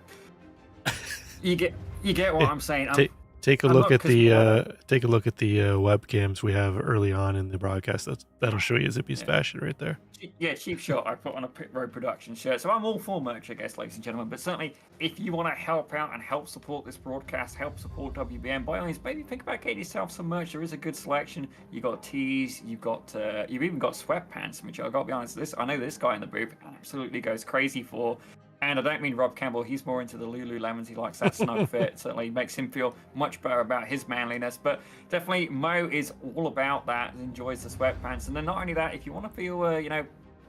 You get what I'm saying. Take a look at the webcams we have early on in the broadcast. That'll show you Zippy's fashion right there. Yeah, cheap shot. I put on a Pit Road Production shirt, so I'm all for merch, I guess, ladies and gentlemen. But certainly, if you want to help out and help support this broadcast, help support WBM, by all means, maybe think about getting yourself some merch. There is a good selection. You got tees, you've even got sweatpants, which I got to be honest, I know this guy in the booth absolutely goes crazy for. And I don't mean Rob Campbell, he's more into the Lululemons, he likes that snug fit, certainly makes him feel much better about his manliness, but definitely Mo is all about that, enjoys the sweatpants, and then not only that, if you want to feel,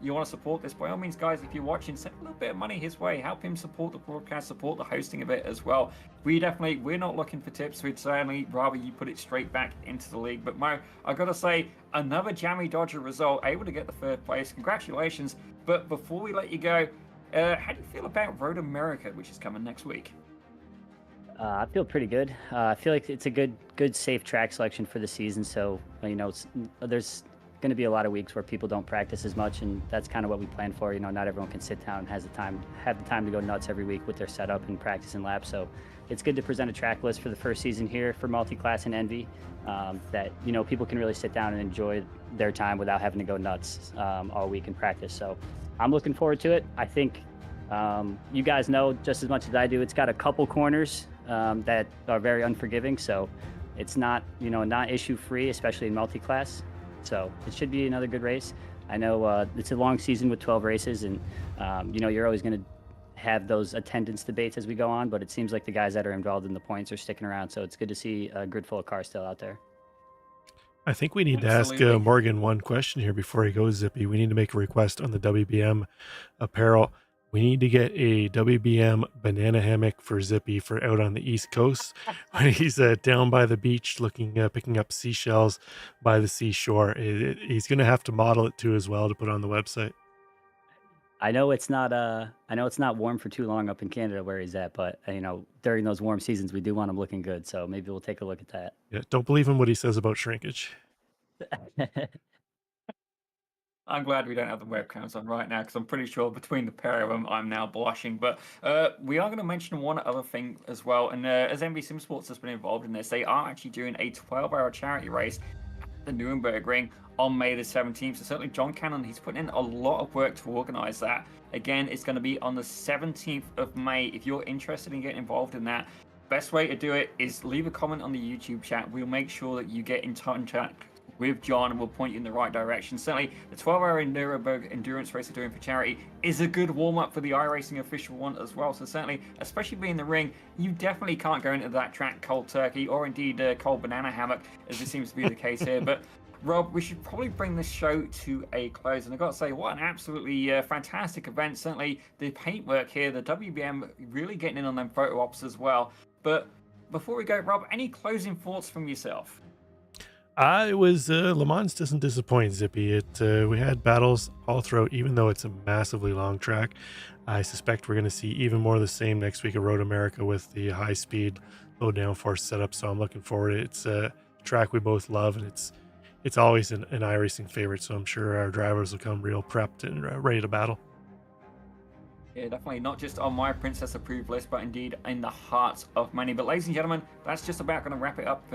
you want to support this, by all means guys, if you're watching, send a little bit of money his way, help him support the broadcast, support the hosting of it as well. We're not looking for tips, we'd certainly rather you put it straight back into the league. But Mo, I gotta say, another Jammy Dodger result, able to get the third place, congratulations. But before we let you go, how do you feel about Road America, which is coming next week? I feel pretty good. I feel like it's a good, safe track selection for the season. So, there's going to be a lot of weeks where people don't practice as much, and that's kind of what we plan for. Not everyone can sit down and have the time to go nuts every week with their setup and practice and laps. So, it's good to present a track list for the first season here for multi-class and Envy that people can really sit down and enjoy their time without having to go nuts all week in practice. So, I'm looking forward to it. I think you guys know just as much as I do, it's got a couple corners that are very unforgiving. So it's not, not issue free, especially in multi-class. So it should be another good race. I know it's a long season with 12 races, and you're always going to have those attendance debates as we go on, but it seems like the guys that are involved in the points are sticking around. So it's good to see a grid full of cars still out there. I think we need to ask Morgan one question here before he goes, Zippy. We need to make a request on the WBM apparel. We need to get a WBM banana hammock for Zippy for out on the East Coast when he's down by the beach picking up seashells by the seashore. He's going to have to model it too as well to put on the website. I know it's not warm for too long up in Canada where he's at, but during those warm seasons we do want him looking good, so maybe we'll take a look at that. Yeah, don't believe him what he says about shrinkage. I'm glad we don't have the webcams on right now, because I'm pretty sure between the pair of them I'm now blushing. But we are going to mention one other thing as well, and as Envy Simsports has been involved in this, they are actually doing a 12-hour charity race at the Nuremberg Ring on May the 17th. So certainly John Cannon, he's putting in a lot of work to organize that. Again, it's going to be on the 17th of May. If you're interested in getting involved in that, best way to do it is leave a comment on the YouTube chat. We'll make sure that you get in with John, and we'll point you in the right direction. Certainly, the 12-hour Nuremberg endurance race they're doing for charity is a good warm-up for the iRacing official one as well. So certainly, especially being in the ring, you definitely can't go into that track cold turkey, or indeed cold banana hammock, as it seems to be the case here. But Rob, we should probably bring this show to a close. And I've got to say, what an absolutely fantastic event. Certainly, the paintwork here, the WBM really getting in on them photo ops as well. But before we go, Rob, any closing thoughts from yourself? It was Le Mans doesn't disappoint, Zippy. We had battles all throughout, even though it's a massively long track. I suspect we're going to see even more of the same next week at Road America with the high-speed, low-downforce setup. So I'm looking forward to it. It's a track we both love, and it's always an iRacing favorite. So I'm sure our drivers will come real prepped and ready to battle. Yeah, definitely not just on my Princess approved list, but indeed in the hearts of many. But ladies and gentlemen, that's just about going to wrap it up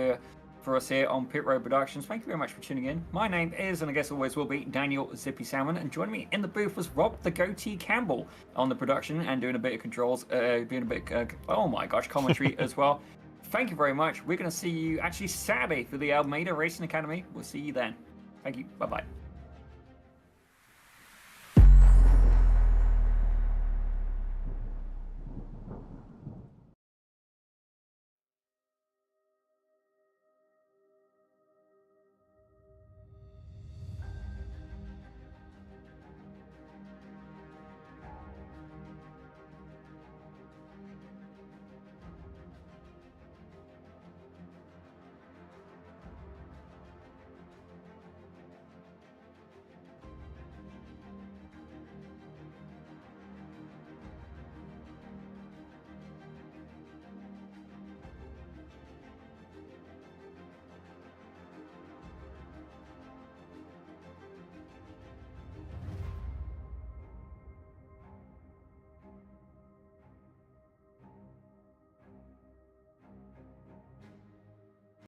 for us here on Pit Road Productions. Thank you very much for tuning in. My name is, and I guess always will be, Daniel Zippy Salmon, and joining me in the booth was Rob the Goatee Campbell on the production and doing a bit of controls, doing a bit, oh my gosh, commentary as well. Thank you very much. We're going to see you actually Saturday for the Almeida Racing Academy. We'll see you then. Thank you. Bye-bye.